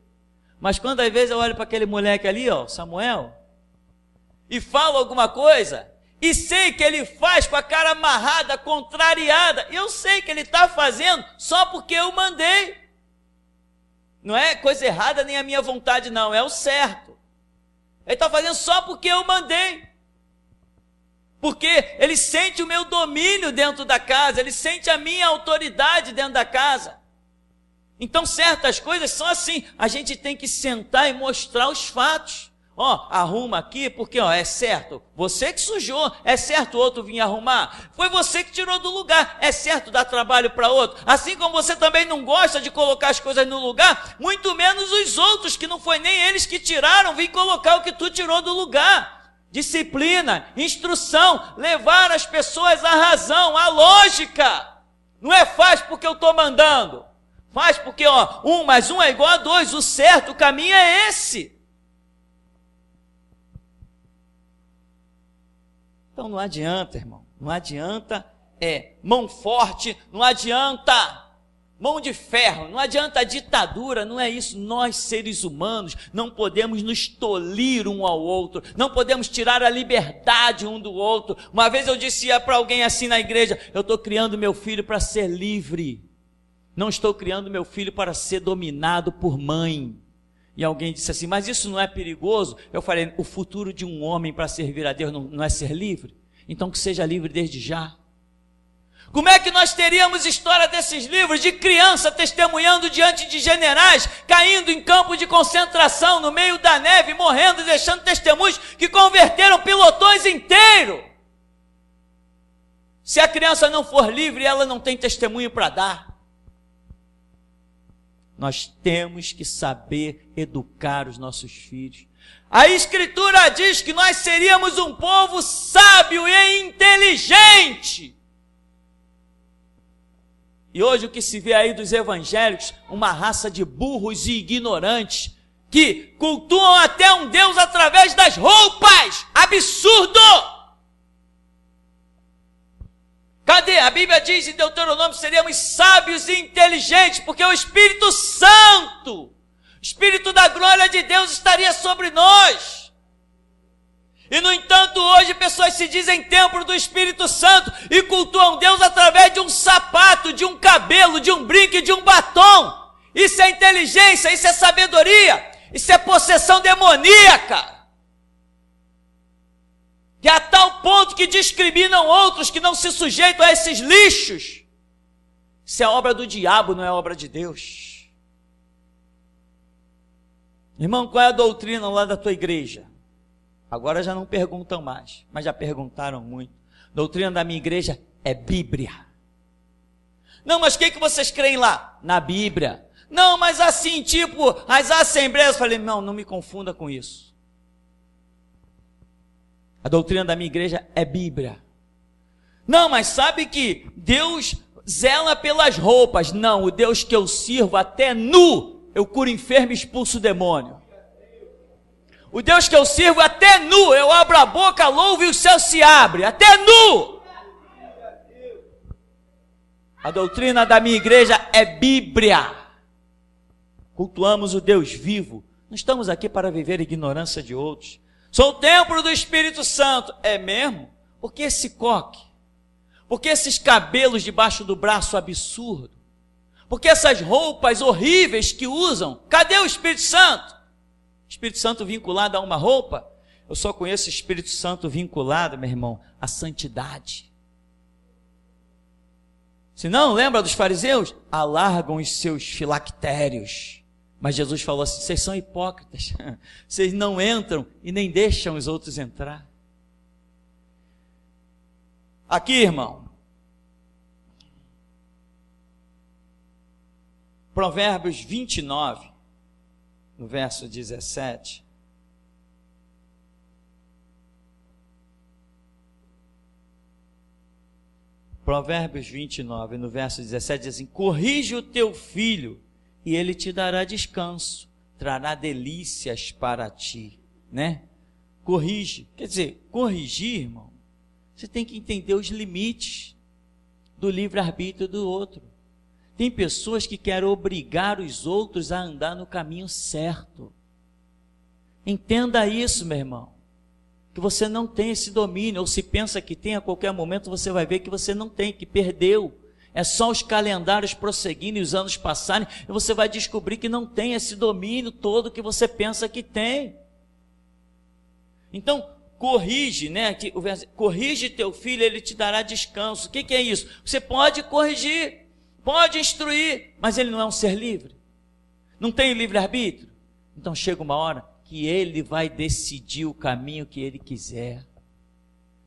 Mas quando às vezes eu olho para aquele moleque ali, ó, Samuel, e falo alguma coisa, e sei que ele faz com a cara amarrada, contrariada, eu sei que ele está fazendo só porque eu mandei. Não é coisa errada nem a minha vontade, não, é o certo. Ele está fazendo só porque eu mandei. Porque ele sente o meu domínio dentro da casa, ele sente a minha autoridade dentro da casa. Então certas coisas são assim, a gente tem que sentar e mostrar os fatos. Arruma aqui, porque é certo, você que sujou, é certo o outro vir arrumar, foi você que tirou do lugar, é certo dar trabalho para outro, assim como você também não gosta de colocar as coisas no lugar, muito menos os outros, que não foi nem eles que tiraram, vim colocar o que tu tirou do lugar. Disciplina, instrução, levar as pessoas à razão, à lógica. Não é faz porque eu estou mandando, faz porque 1 mais 1 é igual a 2, o certo, o caminho é esse. Então não adianta, irmão, não adianta mão forte, não adianta mão de ferro, não adianta ditadura, não é isso. Nós, seres humanos, não podemos nos tolir um ao outro, não podemos tirar a liberdade um do outro. Uma vez eu disse para alguém assim na igreja, eu estou criando meu filho para ser livre, não estou criando meu filho para ser dominado por mãe. E alguém disse assim, mas isso não é perigoso? Eu falei, o futuro de um homem para servir a Deus não é ser livre? Então que seja livre desde já. Como é que nós teríamos história desses livros de criança testemunhando diante de generais, caindo em campo de concentração no meio da neve, morrendo, deixando testemunhos que converteram pelotões inteiros? Se a criança não for livre, ela não tem testemunho para dar. Nós temos que saber educar os nossos filhos. A Escritura diz que nós seríamos um povo sábio e inteligente. E hoje o que se vê aí dos evangélicos, uma raça de burros e ignorantes, que cultuam até um Deus através das roupas. Absurdo! Cadê? A Bíblia diz em Deuteronômio, seríamos sábios e inteligentes, porque o Espírito Santo, o Espírito da glória de Deus estaria sobre nós. E no entanto hoje pessoas se dizem templo do Espírito Santo e cultuam Deus através de um sapato, de um cabelo, de um brinco e de um batom. Isso é inteligência, isso é sabedoria, isso é possessão demoníaca. Que a tal ponto que discriminam outros que não se sujeitam a esses lixos. Isso é obra do diabo, não é obra de Deus. Irmão, qual é a doutrina lá da tua igreja? Agora já não perguntam mais, mas já perguntaram muito. Doutrina da minha igreja é Bíblia. Não, mas o que vocês creem lá? Na Bíblia. Não, mas assim, tipo, as assembleias. Eu falei, não me confunda com isso. A doutrina da minha igreja é Bíblia. Não, mas sabe que Deus zela pelas roupas. Não, o Deus que eu sirvo, até nu, eu curo enfermo e expulso o demônio. O Deus que eu sirvo, até nu, eu abro a boca, louvo e o céu se abre. Até nu! A doutrina da minha igreja é Bíblia. Cultuamos o Deus vivo. Não estamos aqui para viver a ignorância de outros. Sou o templo do Espírito Santo. É mesmo? Por que esse coque? Por que esses cabelos debaixo do braço absurdo? Por que essas roupas horríveis que usam? Cadê o Espírito Santo? Espírito Santo vinculado a uma roupa? Eu só conheço o Espírito Santo vinculado, meu irmão, à santidade. Se não, lembra dos fariseus? Alargam os seus filactérios. Mas Jesus falou assim, vocês são hipócritas, vocês não entram e nem deixam os outros entrar. Aqui, irmão, Provérbios 29, no verso 17. Provérbios 29, no verso 17, diz assim, corrige o teu filho, e ele te dará descanso, trará delícias para ti, né? Corrige, quer dizer, corrigir, irmão, você tem que entender os limites do livre-arbítrio do outro. Tem pessoas que querem obrigar os outros a andar no caminho certo. Entenda isso, meu irmão. que você não tem esse domínio, ou se pensa que tem, a qualquer momento você vai ver que você não tem, que perdeu. É só os calendários prosseguindo e os anos passarem, e você vai descobrir que não tem esse domínio todo que você pensa que tem. Então, corrige, né? Corrige teu filho, ele te dará descanso. O que é isso? Você pode corrigir, pode instruir, mas ele não é um ser livre. Não tem livre-arbítrio. Então chega uma hora que ele vai decidir o caminho que ele quiser.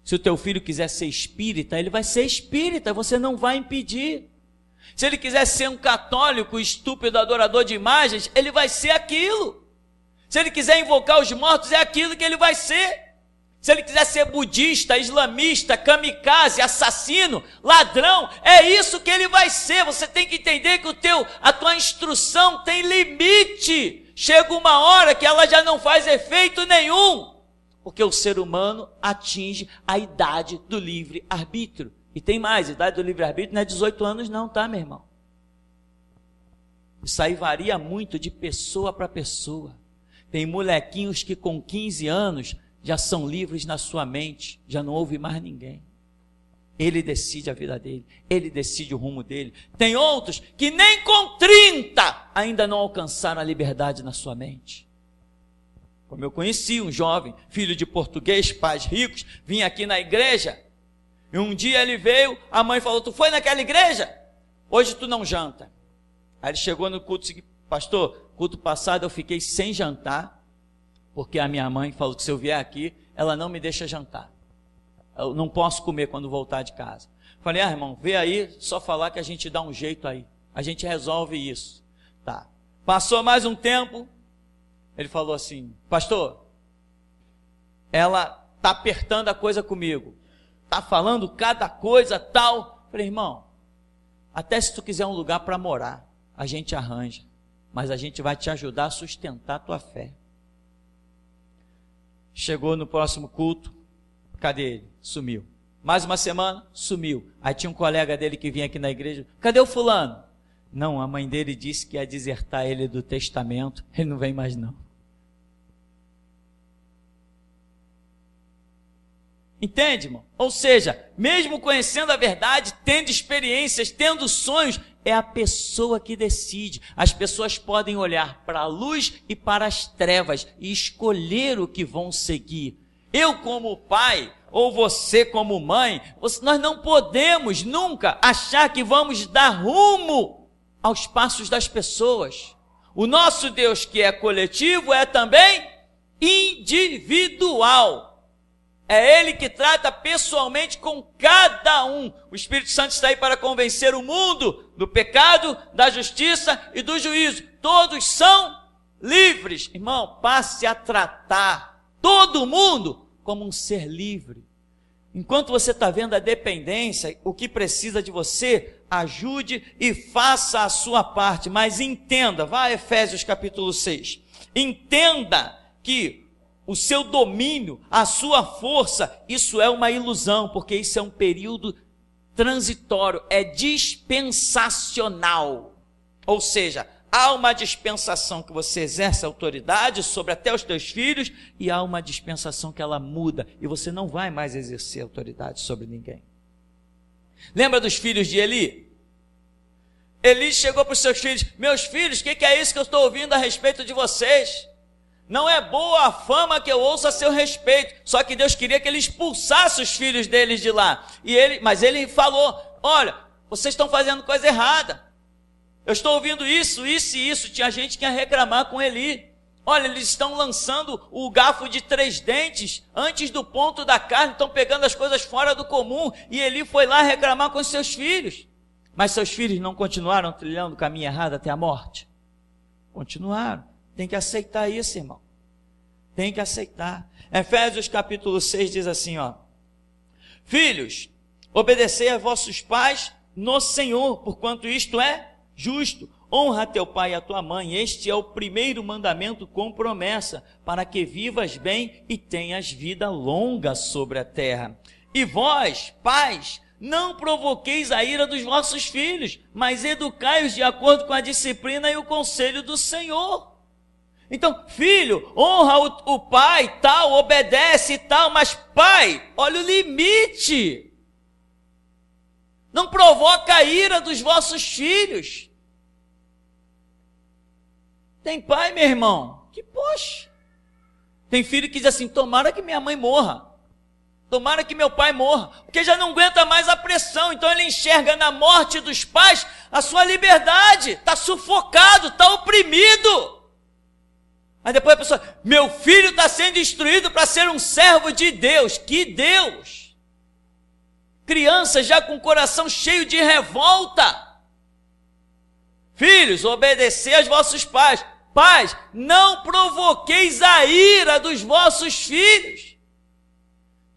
Se o teu filho quiser ser espírita, ele vai ser espírita, você não vai impedir. Se ele quiser ser um católico estúpido adorador de imagens, ele vai ser aquilo. Se ele quiser invocar os mortos, é aquilo que ele vai ser. Se ele quiser ser budista, islamista, kamikaze, assassino, ladrão, é isso que ele vai ser. Você tem que entender que a tua instrução tem limite. Chega uma hora que ela já não faz efeito nenhum. Porque o ser humano atinge a idade do livre-arbítrio. E tem mais, a idade do livre-arbítrio não é 18 anos não, tá, meu irmão? Isso aí varia muito de pessoa para pessoa. Tem molequinhos que com 15 anos já são livres na sua mente, já não ouve mais ninguém. Ele decide a vida dele, ele decide o rumo dele. Tem outros que nem com 30 ainda não alcançaram a liberdade na sua mente. Como eu conheci um jovem, filho de português, pais ricos, vinha aqui na igreja, e um dia ele veio, a mãe falou, tu foi naquela igreja? Hoje tu não janta. Aí ele chegou no culto seguinte, pastor, culto passado eu fiquei sem jantar, porque a minha mãe falou que se eu vier aqui, ela não me deixa jantar. Eu não posso comer quando voltar de casa. Falei, irmão, vê aí, só falar que a gente dá um jeito aí, a gente resolve isso. Tá. Passou mais um tempo, ele falou assim, pastor, ela está apertando a coisa comigo, está falando cada coisa tal. Falei, irmão, até se tu quiser um lugar para morar, a gente arranja, mas a gente vai te ajudar a sustentar a tua fé. Chegou no próximo culto, cadê ele? Sumiu. Mais uma semana, sumiu. Aí tinha um colega dele que vinha aqui na igreja, cadê o fulano? Não, a mãe dele disse que ia desertar ele do testamento, ele não vem mais não. Entende, irmão? Ou seja, mesmo conhecendo a verdade, tendo experiências, tendo sonhos, é a pessoa que decide. As pessoas podem olhar para a luz e para as trevas e escolher o que vão seguir. Eu como pai, ou você como mãe, nós não podemos nunca achar que vamos dar rumo aos passos das pessoas. O nosso Deus, que é coletivo, é também individual. É Ele que trata pessoalmente com cada um. O Espírito Santo está aí para convencer o mundo do pecado, da justiça e do juízo. Todos são livres. Irmão, passe a tratar todo mundo como um ser livre. Enquanto você está vendo a dependência, o que precisa de você, ajude e faça a sua parte. Mas entenda, vá a Efésios capítulo 6. Entenda que o seu domínio, a sua força, isso é uma ilusão, porque isso é um período transitório, é dispensacional. Ou seja, há uma dispensação que você exerce autoridade sobre até os teus filhos, e há uma dispensação que ela muda, e você não vai mais exercer autoridade sobre ninguém. Lembra dos filhos de Eli? Eli chegou para os seus filhos, meus filhos, o que é isso que eu estou ouvindo a respeito de vocês? Não é boa a fama que eu ouço a seu respeito. Só que Deus queria que ele expulsasse os filhos deles de lá. Mas ele falou, olha, vocês estão fazendo coisa errada. Eu estou ouvindo isso e isso. Tinha gente que ia reclamar com Eli. Olha, eles estão lançando o garfo de 3 dentes antes do ponto da carne, estão pegando as coisas fora do comum. E Eli foi lá reclamar com seus filhos. Mas seus filhos não continuaram trilhando o caminho errado até a morte? Continuaram. Tem que aceitar isso, irmão. Tem que aceitar. Efésios capítulo 6 diz assim, ó. Filhos, obedecei a vossos pais no Senhor, porquanto isto é justo. Honra teu pai e a tua mãe. Este é o primeiro mandamento com promessa, para que vivas bem e tenhas vida longa sobre a terra. E vós, pais, não provoqueis a ira dos vossos filhos, mas educai-os de acordo com a disciplina e o conselho do Senhor. Então, filho, honra o pai, tal, obedece e tal, mas pai, olha o limite. Não provoca a ira dos vossos filhos. Tem pai, meu irmão, que poxa. Tem filho que diz assim, tomara que minha mãe morra. Tomara que meu pai morra. Porque já não aguenta mais a pressão. Então ele enxerga na morte dos pais a sua liberdade. Está sufocado, está oprimido. Aí depois a pessoa, meu filho está sendo instruído para ser um servo de Deus. Que Deus? Criança já com o coração cheio de revolta. Filhos, obedecer aos vossos pais. Pais, não provoqueis a ira dos vossos filhos.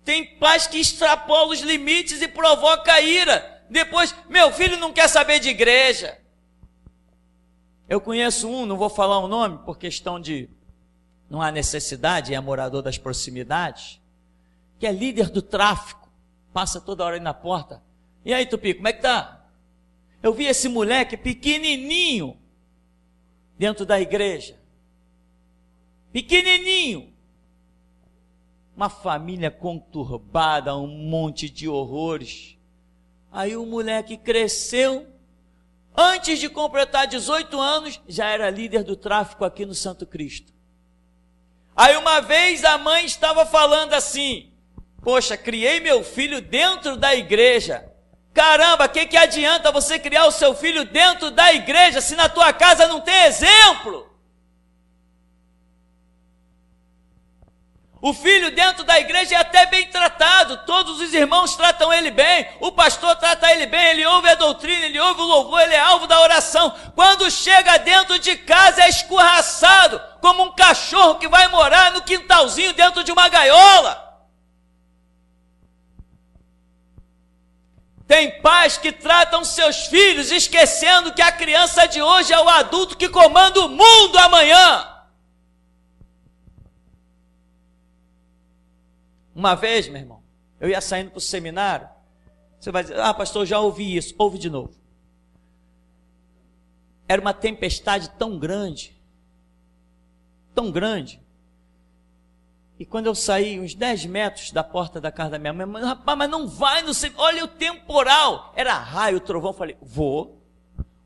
Tem pais que extrapolam os limites e provocam a ira. Depois, meu filho não quer saber de igreja. Eu conheço um, não vou falar o nome, por questão de... não há necessidade, é morador das proximidades, que é líder do tráfico, passa toda hora aí na porta. E aí, Tupi, como é que tá? Eu vi esse moleque pequenininho dentro da igreja. Pequenininho. Uma família conturbada, um monte de horrores. Aí o moleque cresceu, antes de completar 18 anos, já era líder do tráfico aqui no Santo Cristo. Aí uma vez a mãe estava falando assim, poxa, criei meu filho dentro da igreja. Caramba, o que adianta você criar o seu filho dentro da igreja se na tua casa não tem exemplo? O filho dentro da igreja é até bem tratado, todos os irmãos tratam ele bem, o pastor trata ele bem, ele ouve a doutrina, ele ouve o louvor, ele é alvo da oração. Quando chega dentro de casa é escorraçado, como um cachorro que vai morar no quintalzinho dentro de uma gaiola. Tem pais que tratam seus filhos esquecendo que a criança de hoje é o adulto que comanda o mundo amanhã. Uma vez, meu irmão, eu ia saindo para o seminário, você vai dizer, pastor, eu já ouvi isso, ouve de novo. Era uma tempestade tão grande, e quando eu saí uns 10 metros da porta da casa da minha mãe, rapaz, mas não vai no seminário, olha o temporal, era raio, trovão, eu falei, vou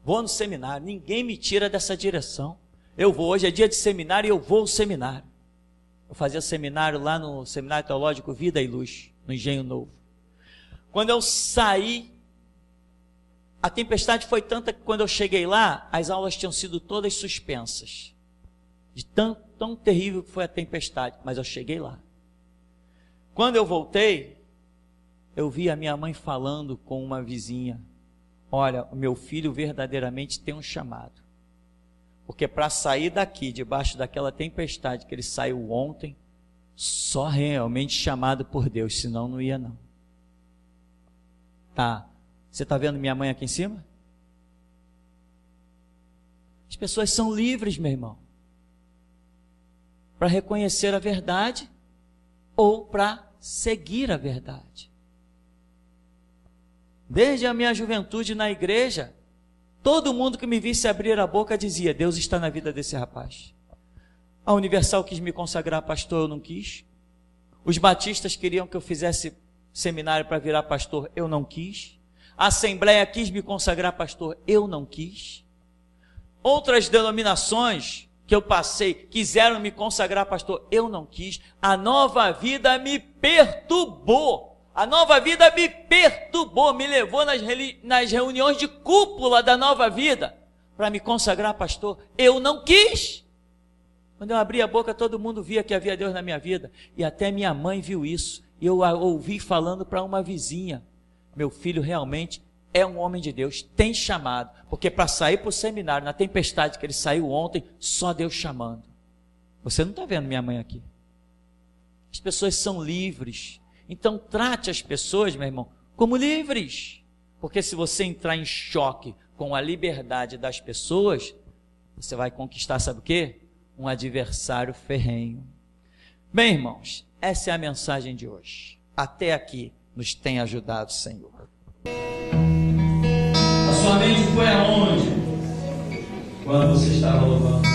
no seminário, ninguém me tira dessa direção, eu vou, hoje é dia de seminário e eu vou ao seminário. Eu fazia seminário lá no Seminário Teológico Vida e Luz, no Engenho Novo. Quando eu saí, a tempestade foi tanta que quando eu cheguei lá, as aulas tinham sido todas suspensas. De tão terrível que foi a tempestade, mas eu cheguei lá. Quando eu voltei, eu vi a minha mãe falando com uma vizinha, olha, o meu filho verdadeiramente tem um chamado. Porque para sair daqui, debaixo daquela tempestade que ele saiu ontem, só realmente chamado por Deus, senão não ia não. Tá, você está vendo minha mãe aqui em cima? As pessoas são livres, meu irmão, para reconhecer a verdade ou para seguir a verdade. Desde a minha juventude na igreja, todo mundo que me visse abrir a boca dizia, Deus está na vida desse rapaz. A Universal quis me consagrar pastor, eu não quis. Os batistas queriam que eu fizesse seminário para virar pastor, eu não quis. A Assembleia quis me consagrar pastor, eu não quis. Outras denominações que eu passei, quiseram me consagrar pastor, eu não quis. A Nova Vida me perturbou. A Nova Vida me perturbou, me levou nas reuniões de cúpula da Nova Vida para me consagrar pastor. Eu não quis. Quando eu abri a boca, todo mundo via que havia Deus na minha vida. E até minha mãe viu isso. E eu a ouvi falando para uma vizinha. Meu filho realmente é um homem de Deus, tem chamado. Porque para sair para o seminário, na tempestade que ele saiu ontem, só Deus chamando. Você não está vendo minha mãe aqui. As pessoas são livres. Então trate as pessoas, meu irmão, como livres. Porque se você entrar em choque com a liberdade das pessoas, você vai conquistar, sabe o quê? Um adversário ferrenho. Bem, irmãos, essa é a mensagem de hoje. Até aqui nos tem ajudado, Senhor. A sua mente foi aonde? Quando você estava louvando?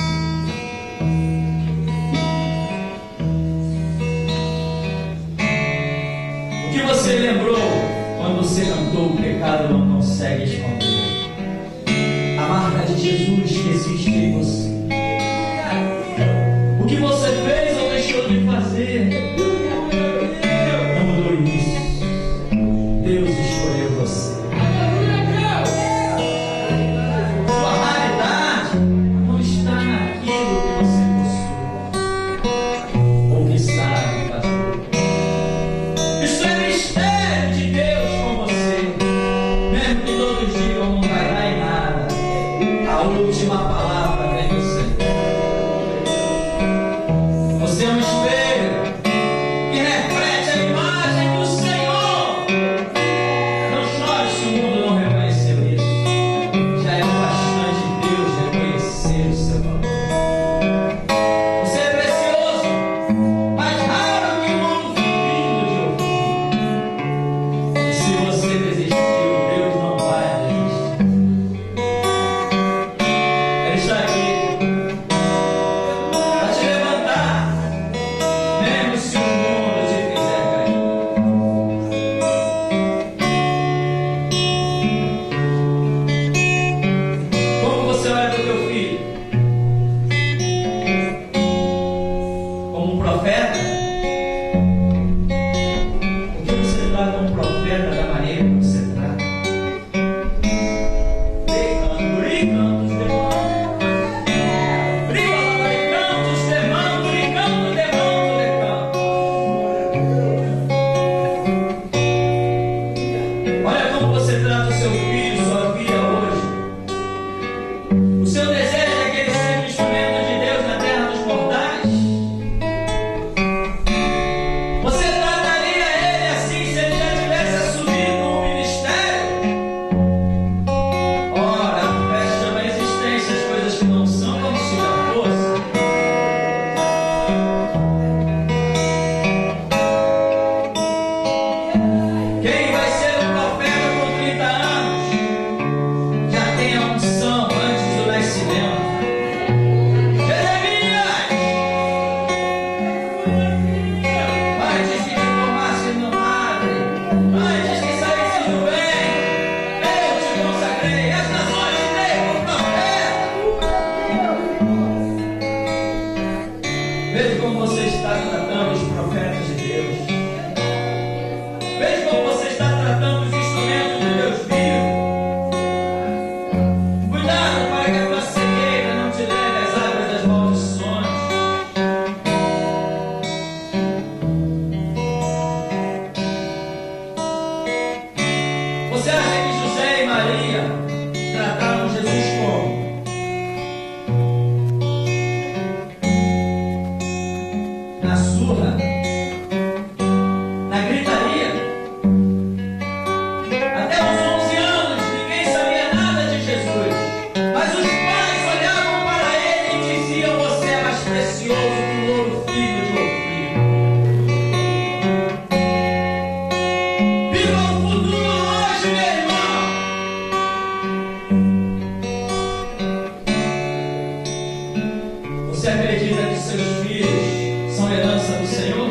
Você acredita que seus filhos são herança do Senhor?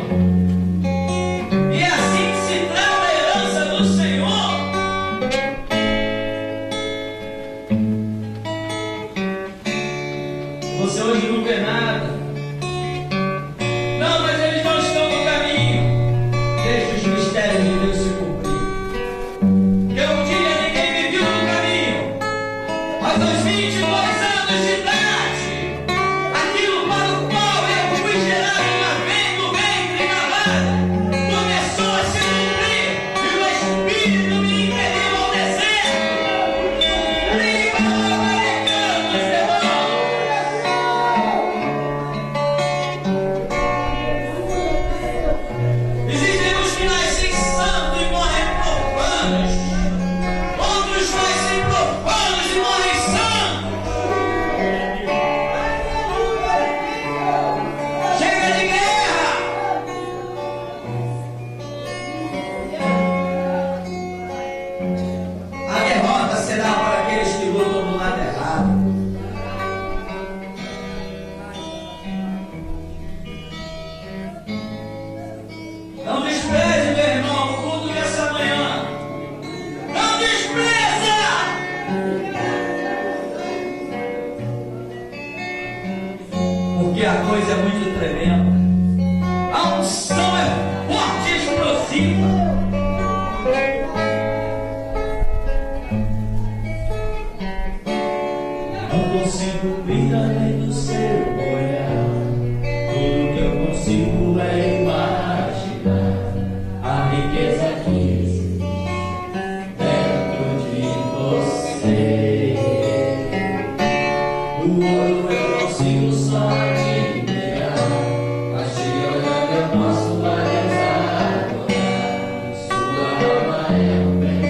E é assim que se trata a herança do Senhor. Você hoje não vê nada. Não, mas eles não estão no caminho. Deixa os mistérios de Deus se cumprir. Que um dia ninguém me viu no caminho, mas aos 22 anos de idade, aquilo para o qual eu fui gerado no ventre da mãe começou a se cumprir, e o Espírito me impeliu ao deserto. Existem os que nascem santos e morrem profanos, outros nascem profanos e morrem santos. Chega de guerra! A derrota será para aqueles que lutam do lado errado. Não despreze, meu irmão, o culto dessa manhã. Não despreza! Porque a coisa é muito tremenda. A unção é forte e explosiva. Não consigo vir além do seu olhar. Tudo que eu consigo é imaginar a riqueza que existe dentro de você. O ouro eu consigo só admirar, mas te olhando eu posso valorizar. Sua alma é o bem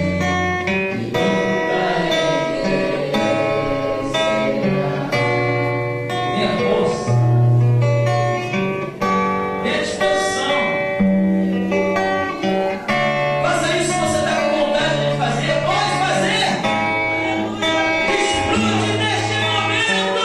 que nunca envelhecerá. Minha força, minha disposição. Faça isso se você está com vontade de fazer. Pode fazer. Desfrute deste momento.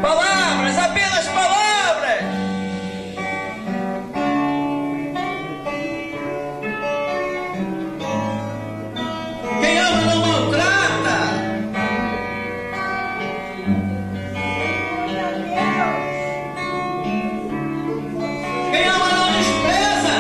Palavras, apenas palavras. Quem ama não maltrata. Quem ama não despreza.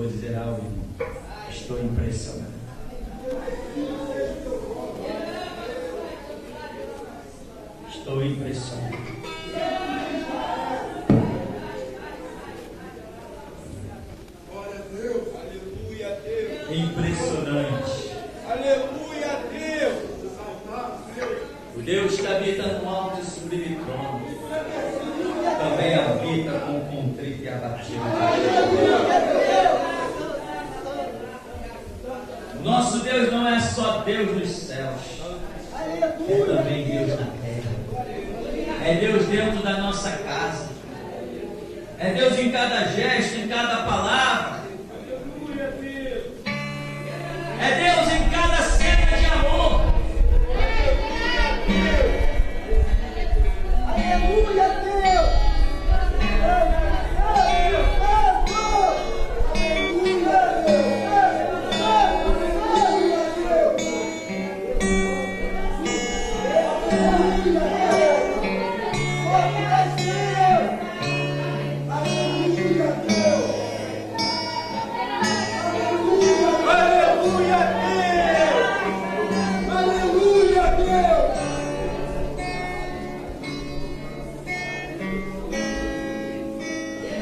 vou dizer algo, irmão. Estou impressionado. Estou impressionado. Glória a Deus. Aleluia a Deus. Impressionante. Aleluia a Deus. O Deus que habita no alto e sublime trono também habita com o contrito e abatido. Nosso Deus não é só Deus nos céus, é também Deus na terra. É Deus dentro da nossa casa. É Deus em cada gesto, em cada palavra. É Deus em cada cena de amor. Aleluia a Deus.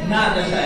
Nada já